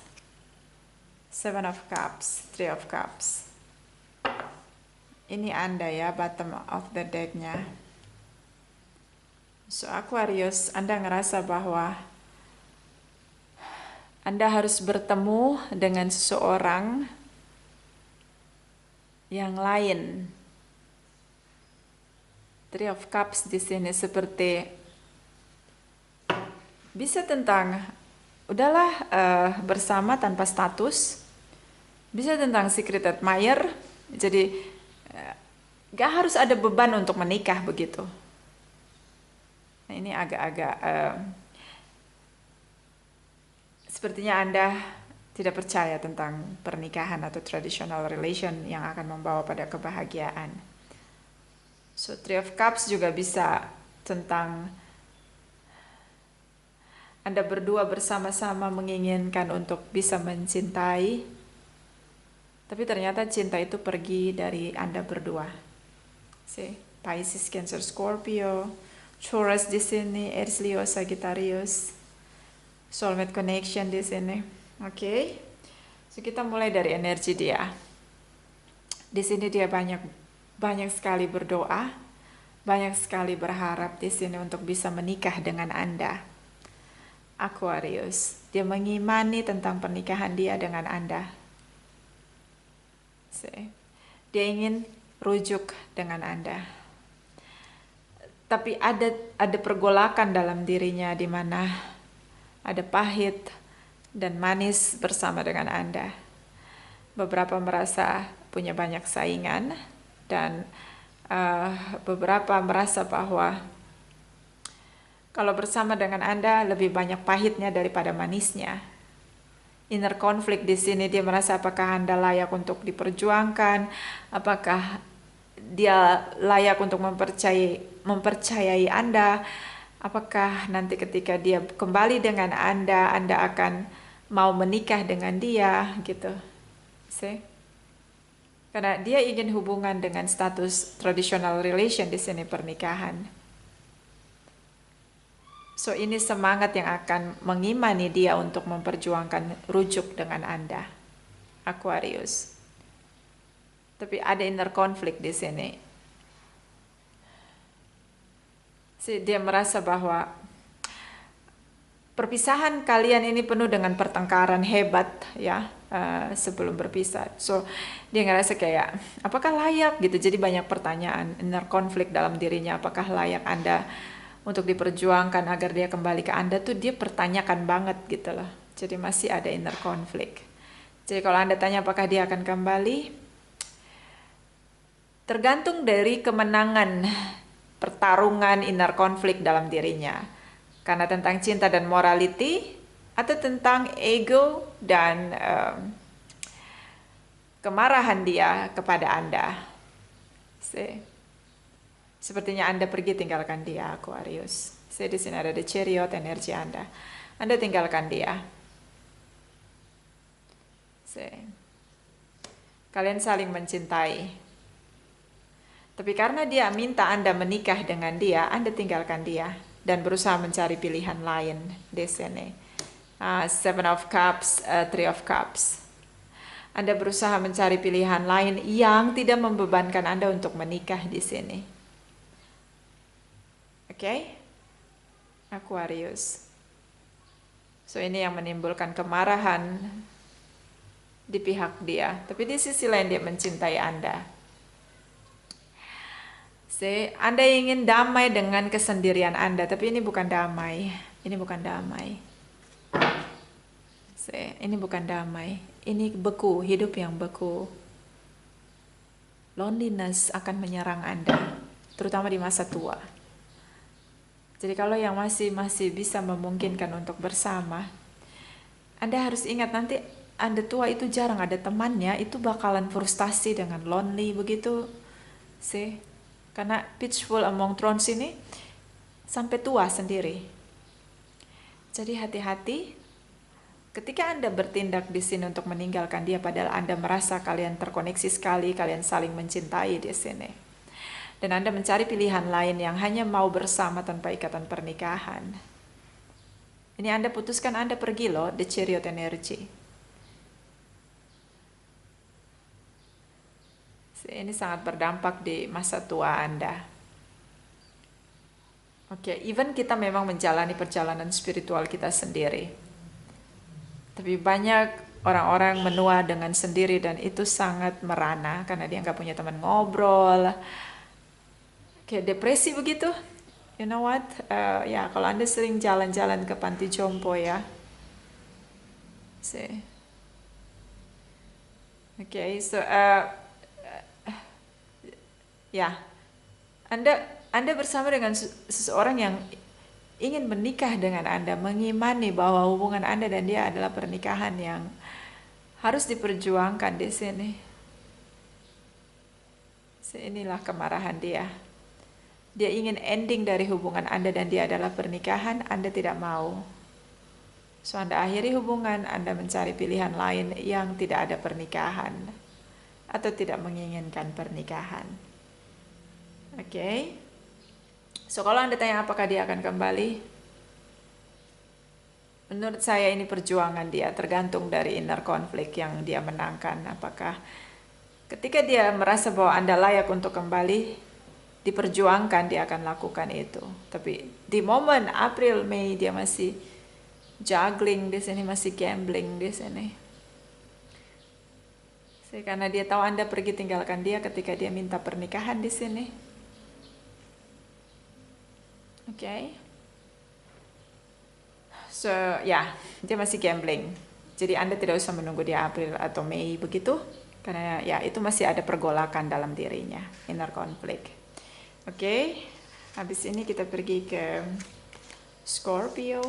Seven of Cups, Three of Cups. Ini Anda ya, bottom of the decknya. So Aquarius, Anda ngerasa bahwa Anda harus bertemu dengan seseorang yang lain. Three of Cups di sini seperti bisa tentang udahlah bersama tanpa status, bisa tentang secret admirer, jadi gak harus ada beban untuk menikah begitu. Nah, ini agak-agak sepertinya Anda tidak percaya tentang pernikahan atau traditional relation yang akan membawa pada kebahagiaan. So Three of Cups juga bisa tentang Anda berdua bersama-sama menginginkan untuk bisa mencintai, tapi ternyata cinta itu pergi dari Anda berdua. See, Pisces, Cancer, Scorpio, Taurus di sini, Aries, Leo, Sagittarius, soulmate connection di sini. Oke. So kita mulai dari energi dia. Di sini dia banyak sekali berdoa, banyak sekali berharap di sini untuk bisa menikah dengan Anda. Aquarius, dia mengimani tentang pernikahan dia dengan Anda. See. Dia ingin rujuk dengan Anda. Tapi ada pergolakan dalam dirinya di mana ada pahit dan manis bersama dengan Anda. Beberapa merasa punya banyak saingan dan beberapa merasa bahwa kalau bersama dengan Anda lebih banyak pahitnya daripada manisnya. Inner konflik di sini, dia merasa apakah Anda layak untuk diperjuangkan, apakah dia layak untuk mempercayai Anda, apakah nanti ketika dia kembali dengan Anda akan mau menikah dengan dia gitu. See? Karena dia ingin hubungan dengan status traditional relation di sini, pernikahan. So ini semangat yang akan mengimani dia untuk memperjuangkan rujuk dengan Anda, Aquarius. Tapi ada inner konflik di sini. Dia merasa bahwa perpisahan kalian ini penuh dengan pertengkaran hebat ya, sebelum berpisah. So dia ngerasa kayak apakah layak gitu. Jadi banyak pertanyaan, inner konflik dalam dirinya. Apakah layak Anda untuk diperjuangkan agar dia kembali ke Anda tuh, dia pertanyakan banget gitu loh. Jadi masih ada inner konflik. Jadi kalau Anda tanya apakah dia akan kembali, tergantung dari kemenangan pertarungan inner konflik dalam dirinya. Karena tentang cinta dan morality, atau tentang ego dan kemarahan dia kepada Anda. Sepertinya Anda pergi tinggalkan dia, Aquarius. Di sini ada the Chariot, energi Anda. Anda tinggalkan dia. Kalian saling mencintai. Tapi karena dia minta Anda menikah dengan dia, Anda tinggalkan dia dan berusaha mencari pilihan lain di sini. Seven of Cups, Three of Cups. Anda berusaha mencari pilihan lain yang tidak membebankan Anda untuk menikah di sini. Oke? Aquarius. So ini yang menimbulkan kemarahan di pihak dia. Tapi di sisi lain dia mencintai Anda. Anda ingin damai dengan kesendirian Anda, tapi ini bukan damai. Ini bukan damai. Ini bukan damai. Ini beku, hidup yang beku. Loneliness akan menyerang Anda, terutama di masa tua. Jadi kalau yang masih bisa memungkinkan untuk bersama, Anda harus ingat nanti Anda tua itu jarang ada temannya, itu bakalan frustasi dengan lonely begitu. Karena Peaceful Among Thrones ini sampai tua sendiri. Jadi hati-hati ketika Anda bertindak di sini untuk meninggalkan dia, padahal Anda merasa kalian terkoneksi sekali, kalian saling mencintai di sini. Dan Anda mencari pilihan lain yang hanya mau bersama tanpa ikatan pernikahan. Ini Anda putuskan Anda pergi loh, the Chariot energy. Ini sangat berdampak di masa tua Anda. Even kita memang menjalani perjalanan spiritual kita sendiri. Tapi banyak orang-orang menua dengan sendiri dan itu sangat merana karena dia nggak punya teman ngobrol. Depresi begitu. You know what? Ya, kalau Anda sering jalan-jalan ke panti jompo ya. Ya, Anda bersama dengan seseorang yang ingin menikah dengan Anda, mengimani bahwa hubungan Anda dan dia adalah pernikahan yang harus diperjuangkan di sini. Inilah kemarahan dia. Dia ingin ending dari hubungan Anda dan dia adalah pernikahan, Anda tidak mau. So Anda akhiri hubungan, Anda mencari pilihan lain yang tidak ada pernikahan atau tidak menginginkan pernikahan. So kalau Anda tanya apakah dia akan kembali, menurut saya ini perjuangan dia, tergantung dari inner konflik yang dia menangkan. Apakah ketika dia merasa bahwa Anda layak untuk kembali, diperjuangkan, dia akan lakukan itu. Tapi di momen April, Mei dia masih juggling di sini, masih gambling di sini. Karena dia tahu Anda pergi tinggalkan dia ketika dia minta pernikahan di sini. So ya, dia masih gambling. Jadi Anda tidak usah menunggu di April atau Mei begitu, karena ya itu masih ada pergolakan dalam dirinya, inner conflict. Habis ini kita pergi ke Scorpio.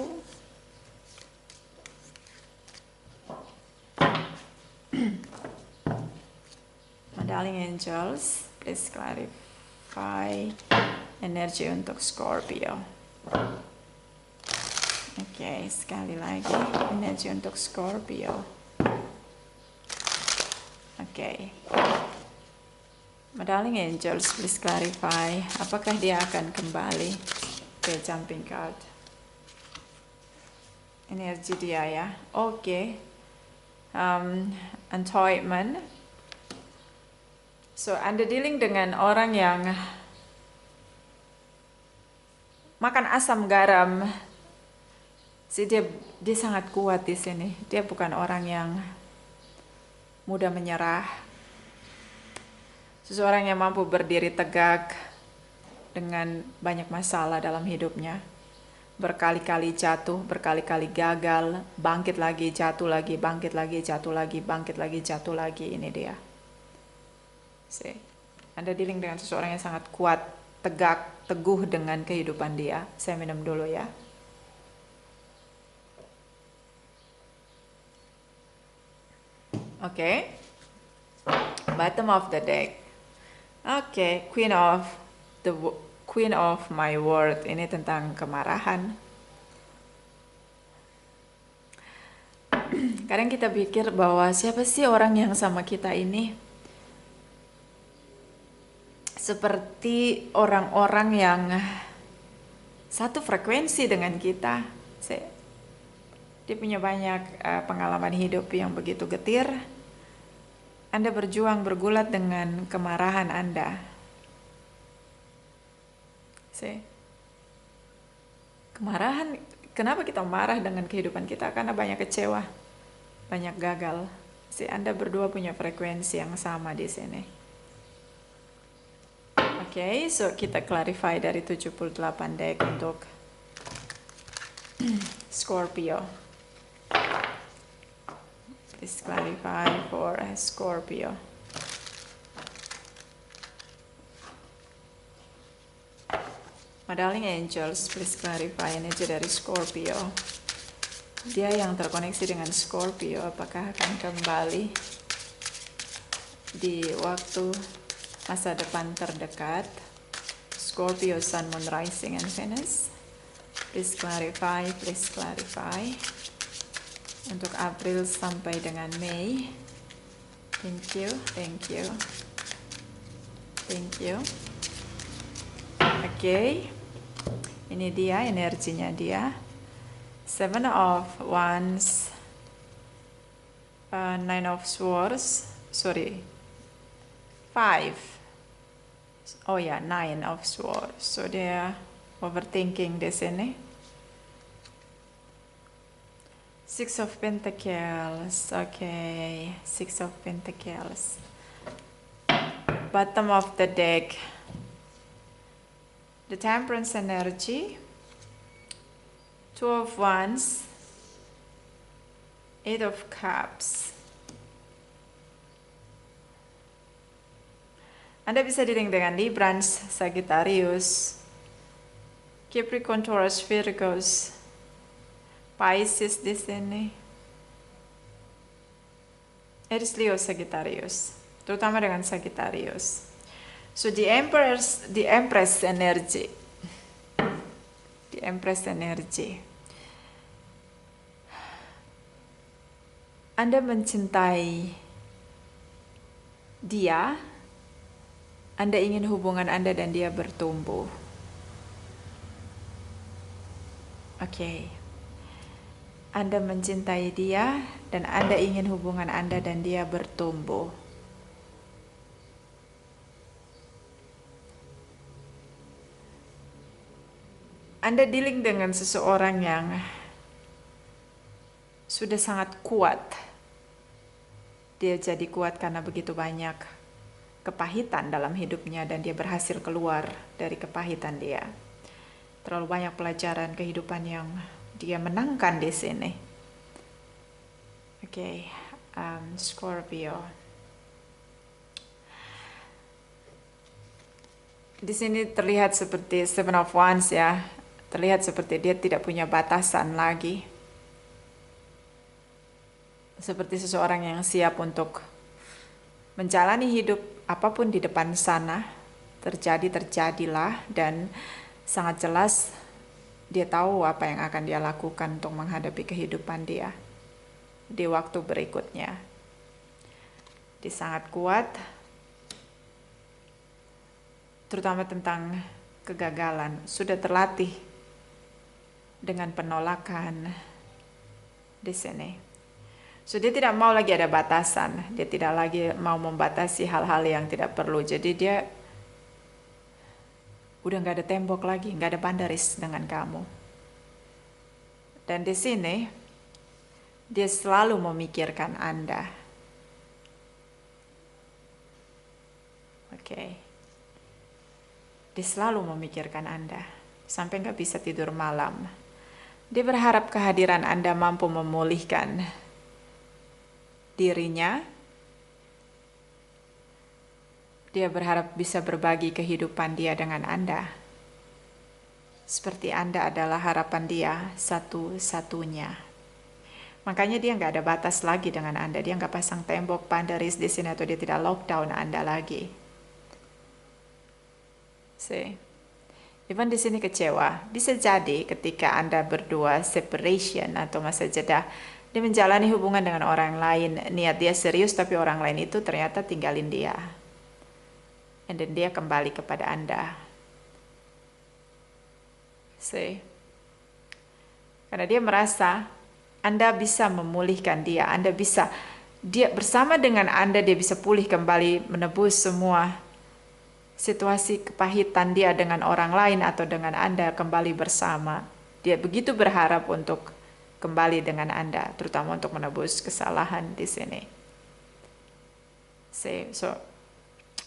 My darling angels, please clarify energi untuk Scorpio. Sekali lagi energi untuk Scorpio. My darling angels, please clarify apakah dia akan kembali ke jumping card. Energi dia ya. Entoyment. So Anda dealing dengan orang yang makan asam garam. Jadi dia sangat kuat di sini. Dia bukan orang yang mudah menyerah. Seseorang yang mampu berdiri tegak dengan banyak masalah dalam hidupnya. Berkali-kali jatuh, berkali-kali gagal, bangkit lagi, jatuh lagi, bangkit lagi, jatuh lagi, bangkit lagi, jatuh lagi. Ini dia. See. Anda dealing dengan seseorang yang sangat kuat, tegak, teguh dengan kehidupan dia. Saya minum dulu ya. Oke. Bottom of the deck. Oke, Queen of my world. Ini tentang kemarahan. Kadang kita pikir bahwa siapa sih orang yang sama kita ini? Seperti orang-orang yang satu frekuensi dengan kita. Dia punya banyak pengalaman hidup yang begitu getir. Anda berjuang bergulat dengan kemarahan Anda. Kemarahan, kenapa kita marah dengan kehidupan kita? Karena banyak kecewa, banyak gagal. Anda berdua punya frekuensi yang sama di sini. Oke, so kita clarify dari 78 deck untuk Scorpio. Please clarify for Scorpio. My darling angels, please clarify energi dari Scorpio. Dia yang terkoneksi dengan Scorpio, apakah akan kembali di waktu masa depan terdekat? Scorpio, Sun, Moon, Rising, and Venus. Please clarify, please clarify. Untuk April sampai dengan Mei. Thank you, thank you, thank you. Oke, ini dia energinya dia. Seven of Wands, Nine of Swords, sorry, Five. Oh ya, Nine of Swords. So dia overthinking di sini. Six of Pentacles, okay, Six of Pentacles. Bottom of the deck, the Temperance energy, Two of Wands, Eight of Cups. Anda bisa dealing dengan Librans, Sagittarius, Capricorn, Taurus, Virgos, Pisces di sini. Aries, Leo, Sagittarius, terutama dengan Sagittarius. So the Empress energy. The Empress energy. Anda mencintai dia. Anda ingin hubungan Anda dan dia bertumbuh. Oke. Anda mencintai dia dan Anda ingin hubungan Anda dan dia bertumbuh. Anda dealing dengan seseorang yang sudah sangat kuat. Dia jadi kuat karena begitu banyak kepahitan dalam hidupnya dan dia berhasil keluar dari kepahitan dia. Terlalu banyak pelajaran kehidupan yang dia menangkan di sini. Oke, Scorpio. Di sini terlihat seperti Seven of Wands ya. Terlihat seperti dia tidak punya batasan lagi. Seperti seseorang yang siap untuk menjalani hidup apapun di depan sana. Terjadilah dan sangat jelas dia tahu apa yang akan dia lakukan untuk menghadapi kehidupan dia di waktu berikutnya. Dia sangat kuat, terutama tentang kegagalan. Sudah terlatih dengan penolakan di sini. So dia tidak mau lagi ada batasan. Dia tidak lagi mau membatasi hal-hal yang tidak perlu. Jadi dia Udah nggak ada tembok lagi, nggak ada boundaries dengan kamu. Dan di sini dia selalu memikirkan Anda. Oke. Dia selalu memikirkan Anda sampai nggak bisa tidur malam. Dia berharap kehadiran Anda mampu memulihkan dirinya. Dia berharap bisa berbagi kehidupan dia dengan Anda. Seperti Anda adalah harapan dia satu-satunya. Makanya dia nggak ada batas lagi dengan Anda. Dia nggak pasang tembok boundaries di sini atau dia tidak lockdown Anda lagi. See, even di sini kecewa. Bisa jadi ketika Anda berdua separation atau masa jeda, dia menjalani hubungan dengan orang lain. Niat dia serius tapi orang lain itu ternyata tinggalin dia. And then dia kembali kepada Anda. See, karena dia merasa Anda bisa memulihkan dia. Anda bisa, dia bersama dengan Anda dia bisa pulih kembali, menebus semua situasi kepahitan dia dengan orang lain atau dengan Anda kembali bersama. Dia begitu berharap untuk kembali dengan Anda, terutama untuk menebus kesalahan di sini. See, so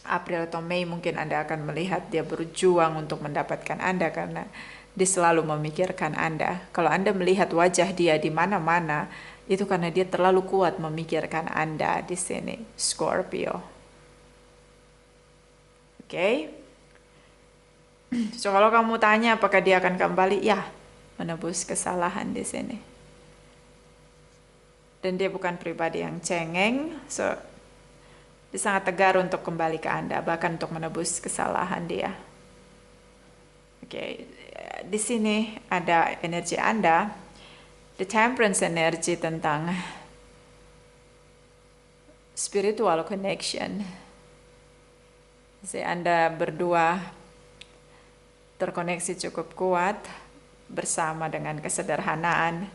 April atau Mei mungkin Anda akan melihat dia berjuang untuk mendapatkan Anda karena dia selalu memikirkan Anda. Kalau Anda melihat wajah dia di mana-mana, itu karena dia terlalu kuat memikirkan Anda di sini, Scorpio. Oke. So kalau kamu tanya apakah dia akan kembali, ya, menebus kesalahan di sini. Dan dia bukan pribadi yang cengeng, so dia sangat tegar untuk kembali ke Anda, bahkan untuk menebus kesalahan dia. Oke, di sini ada energi Anda, the temperance energy tentang spiritual connection. Jadi Anda berdua terkoneksi cukup kuat bersama dengan kesederhanaan,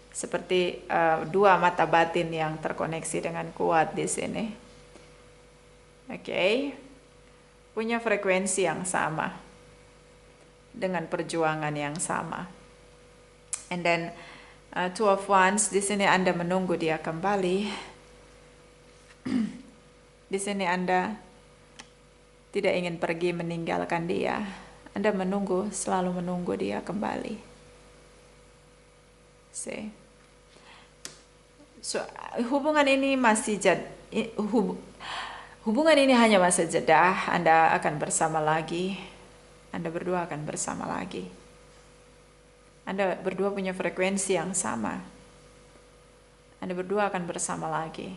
seperti dua mata batin yang terkoneksi dengan kuat di sini. Oke, punya frekuensi yang sama, dengan perjuangan yang sama. And then Two of Wands, di sini Anda menunggu dia kembali. Di sini Anda tidak ingin pergi meninggalkan dia. Anda menunggu, selalu menunggu dia kembali. See. So, hubungan ini masih hubungan ini hanya masa jeda. Anda akan bersama lagi. Anda berdua akan bersama lagi. Anda berdua punya frekuensi yang sama. Anda berdua akan bersama lagi.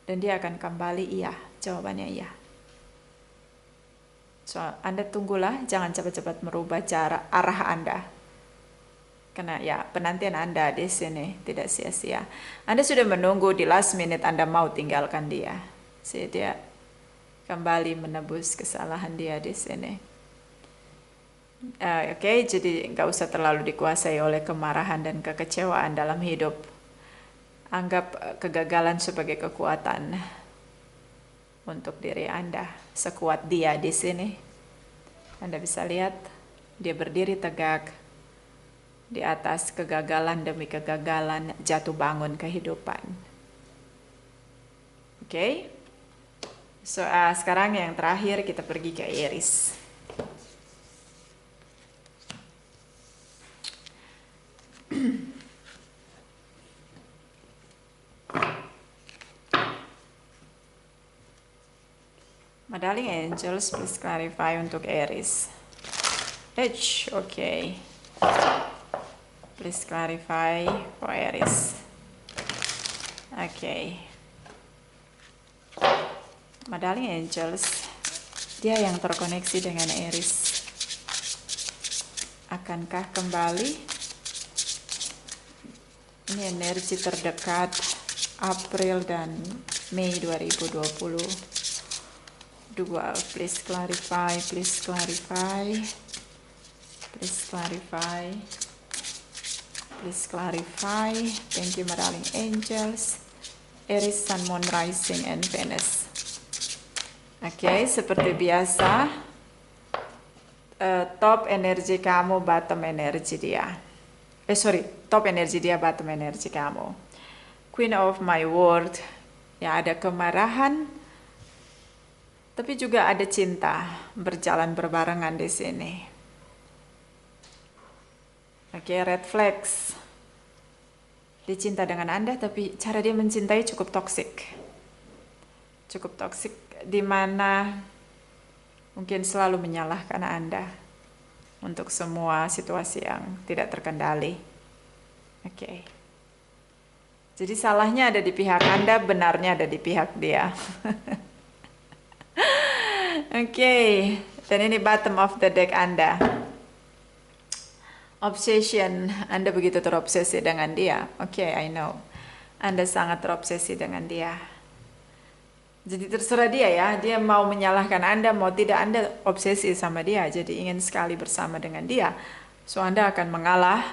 Dan dia akan kembali, iya. Jawabannya iya. So, Anda tunggulah, jangan cepat-cepat merubah arah Anda. Karena ya, penantian Anda di sini tidak sia-sia. Anda sudah menunggu di last minute Anda mau tinggalkan dia. Jadi dia kembali menebus kesalahan dia di sini. Oke, jadi nggak usah terlalu dikuasai oleh kemarahan dan kekecewaan dalam hidup. Anggap kegagalan sebagai kekuatan untuk diri Anda, sekuat dia di sini. Anda bisa lihat dia berdiri tegak di atas kegagalan demi kegagalan, jatuh bangun kehidupan. Oke. So, sekarang yang terakhir kita pergi ke Aries. My darling angels, please clarify untuk Aries. Okay. Please clarify for Aries. Okay. My darling angels, dia yang terkoneksi dengan Aries. Akankah kembali? Ini energi terdekat April dan Mei 2020. Please clarify, please clarify, please clarify, please clarify. Thank you, my darling angels. Aries, Sun, Moon, Rising, and Venus. Oke, seperti biasa, top energi kamu, bottom energi dia. Top energi dia, bottom energi kamu. Queen of my world, ya ada kemarahan, tapi juga ada cinta berjalan berbarengan di sini. Oke, red flags. Dia cinta dengan Anda, tapi cara dia mencintai cukup toksik. Cukup toksik, di mana mungkin selalu menyalahkan Anda untuk semua situasi yang tidak terkendali. Oke. Jadi salahnya ada di pihak Anda, benarnya ada di pihak dia. Oke. Dan ini bottom of the deck Anda. Obsession, Anda begitu terobsesi dengan dia. Oke, I know. Anda sangat terobsesi dengan dia. Jadi terserah dia ya, dia mau menyalahkan Anda, mau tidak, Anda obsesi sama dia, jadi ingin sekali bersama dengan dia. So Anda akan mengalah,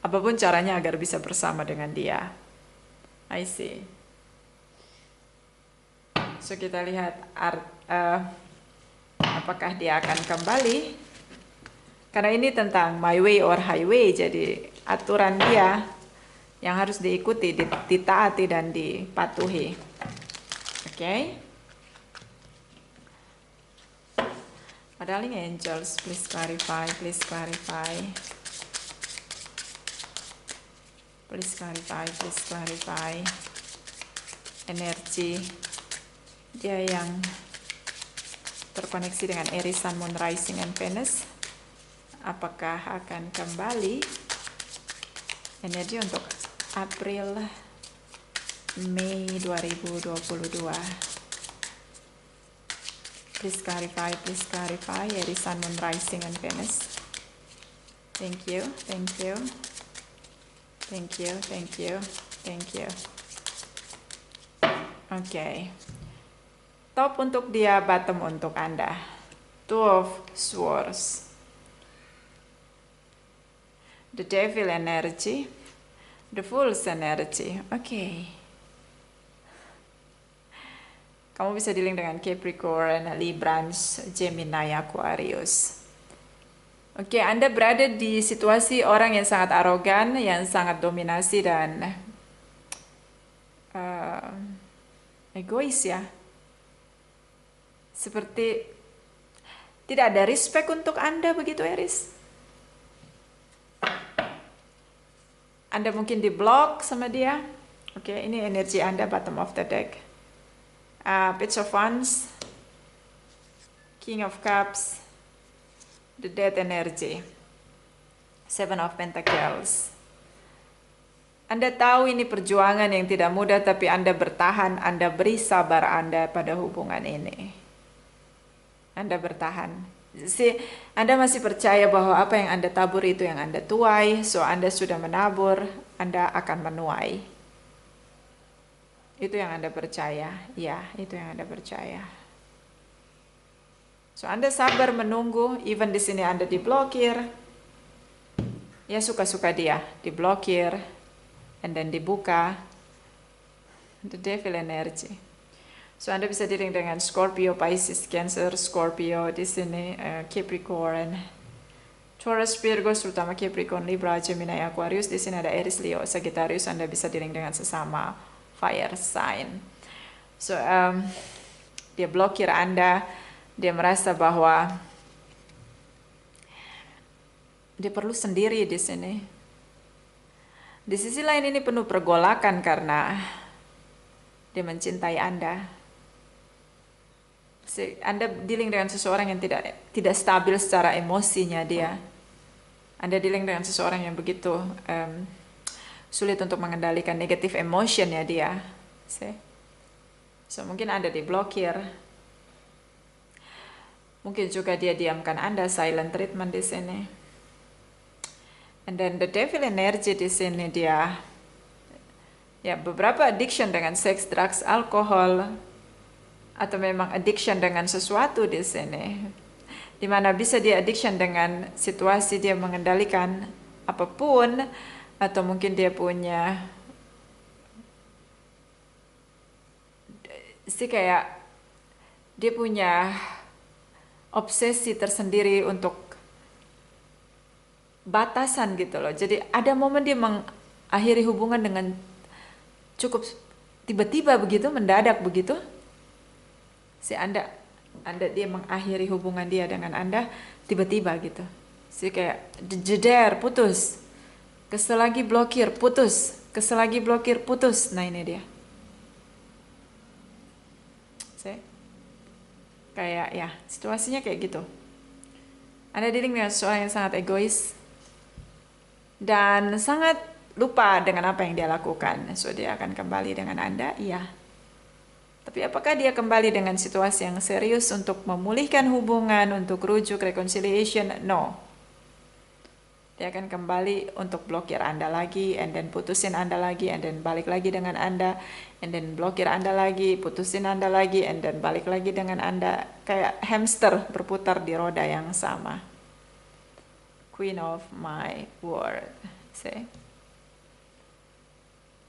apapun caranya agar bisa bersama dengan dia. I see. So kita lihat apakah dia akan kembali. Karena ini tentang my way or highway, jadi aturan dia yang harus diikuti, ditaati dan dipatuhi. Okay. Darling angels, please clarify, please clarify. Please clarify, please clarify. Energi dia yang terkoneksi dengan Aries, Sun, Moon, Rising, and Venus. Apakah akan kembali? Energi untuk April Mei 2022. Please clarify, Aries, Sun, Moon, Rising, and Venus. Thank you, thank you. Thank you, thank you, thank you. Okay. Top untuk dia, bottom untuk Anda. Two of Swords. The Devil energy. The Fool's energy. Okay. Kamu bisa dealing dengan Capricorn, Librans, Gemini, Aquarius. Oke, Anda berada di situasi orang yang sangat arogan, yang sangat dominasi dan egois ya. Seperti tidak ada respect untuk Anda begitu, Aries. Anda mungkin diblok sama dia. Oke, ini energi Anda, bottom of the deck. Page of Wands, King of Cups, the Death energy, Seven of Pentacles. Anda tahu ini perjuangan yang tidak mudah, tapi Anda bertahan, Anda beri sabar Anda pada hubungan ini. Anda bertahan. Anda masih percaya bahwa apa yang Anda tabur itu yang Anda tuai, so Anda sudah menabur, Anda akan menuai. Itu yang Anda percaya, ya, itu yang Anda percaya. So Anda sabar menunggu, even di sini Anda diblokir. Ya suka-suka dia, diblokir, and then dibuka. The Devil energy. So Anda bisa dealing dengan Scorpio, Pisces, Cancer, Scorpio di sini, Capricorn, Taurus, Virgo, terutama Capricorn, Libra, Gemini, Aquarius. Di sini ada Aries, Leo, Sagittarius. Anda bisa dealing dengan sesama fire sign. So dia blokir Anda, dia merasa bahwa dia perlu sendiri di sini. Di sisi lain ini penuh pergolakan karena dia mencintai Anda. Anda dealing dengan seseorang yang tidak stabil secara emosinya dia. Anda dealing dengan seseorang yang begitu sulit untuk mengendalikan negatif emotionnya dia. So mungkin Anda diblokir. Mungkin juga dia diamkan Anda, silent treatment di sini. And then the Devil energy di sini dia ya beberapa addiction dengan seks, drugs, alkohol, atau memang addiction dengan sesuatu di sini. Dimana bisa dia addiction dengan situasi, dia mengendalikan apapun, atau mungkin dia punya dia punya obsesi tersendiri untuk batasan gitu loh. Jadi ada momen dia mengakhiri hubungan dengan cukup tiba-tiba begitu, mendadak begitu. Si Anda dia mengakhiri hubungan dia dengan Anda tiba-tiba gitu. Si kayak jeder, putus. Kesel lagi blokir, putus. Kesel lagi blokir, putus. Nah ini dia. See? Kayak ya, situasinya kayak gitu. Anda dealing dengan seseorang yang sangat egois dan sangat lupa dengan apa yang dia lakukan. So dia akan kembali dengan Anda, iya. Tapi apakah dia kembali dengan situasi yang serius untuk memulihkan hubungan, untuk rujuk, reconciliation? No. Dia akan kembali untuk blokir Anda lagi, and then putusin Anda lagi, and then balik lagi dengan Anda, and then blokir Anda lagi, putusin Anda lagi, and then balik lagi dengan Anda. Kayak hamster berputar di roda yang sama. Queen of my world. See?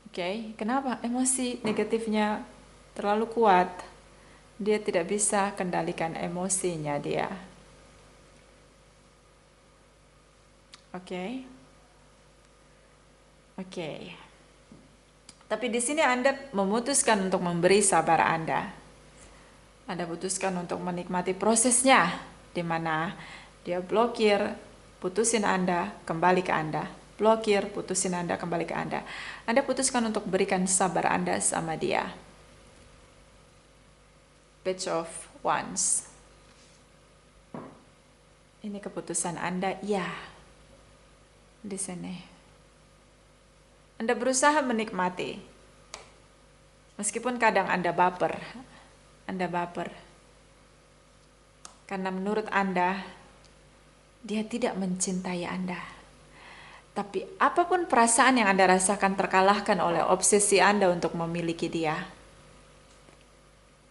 Oke, kenapa emosi negatifnya terlalu kuat? Dia tidak bisa kendalikan emosinya dia. Oke. Tapi di sini Anda memutuskan untuk memberi sabar Anda. Anda putuskan untuk menikmati prosesnya, di mana dia blokir, putusin Anda, kembali ke Anda. Blokir, putusin Anda, kembali ke Anda. Anda putuskan untuk berikan sabar Anda sama dia. Page of Wands. Ini keputusan Anda, ya. Di sini. Anda berusaha menikmati. Meskipun kadang Anda baper. Karena menurut Anda, dia tidak mencintai Anda. Tapi apapun perasaan yang Anda rasakan terkalahkan oleh obsesi Anda untuk memiliki dia.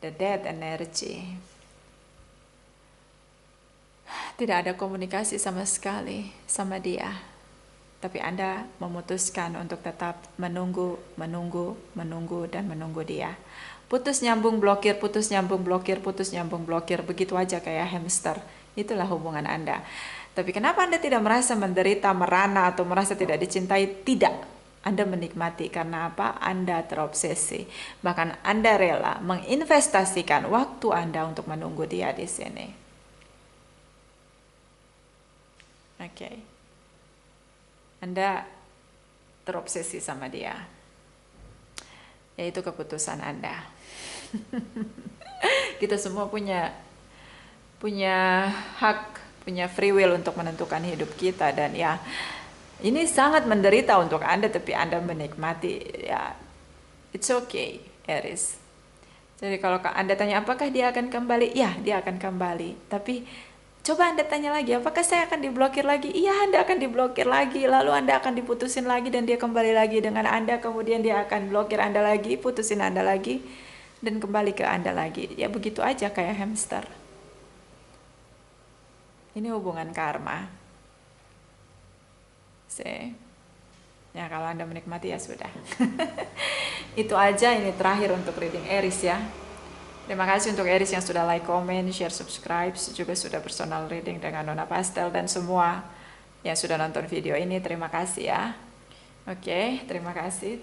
The Death Energy. Tidak ada komunikasi sama sekali sama dia. Tapi Anda memutuskan untuk tetap menunggu dia. Putus nyambung blokir, putus nyambung blokir, putus nyambung blokir. Begitu aja kayak hamster. Itulah hubungan Anda. Tapi kenapa Anda tidak merasa menderita, merana, atau merasa tidak dicintai? Tidak. Anda menikmati karena apa? Anda terobsesi. Bahkan Anda rela menginvestasikan waktu Anda untuk menunggu dia di sini. Oke. Anda terobsesi sama dia. Yaitu keputusan Anda. Kita semua punya hak, punya free will untuk menentukan hidup kita, dan ya ini sangat menderita untuk Anda, tapi Anda menikmati, ya it's okay, Aries. Jadi kalau Anda tanya apakah dia akan kembali, ya dia akan kembali. Tapi coba Anda tanya lagi, apakah saya akan diblokir lagi? Iya, Anda akan diblokir lagi, lalu Anda akan diputusin lagi dan dia kembali lagi dengan Anda, kemudian dia akan blokir Anda lagi, putusin Anda lagi, dan kembali ke Anda lagi. Ya begitu aja kayak hamster. Ini hubungan karma. See? Ya kalau Anda menikmati ya sudah. Itu aja, ini terakhir untuk reading Aries ya. Terima kasih untuk Aries yang sudah like, comment, share, subscribe, juga sudah personal reading dengan Nona Pastel, dan semua yang sudah nonton video ini, terima kasih ya. Oke, terima kasih.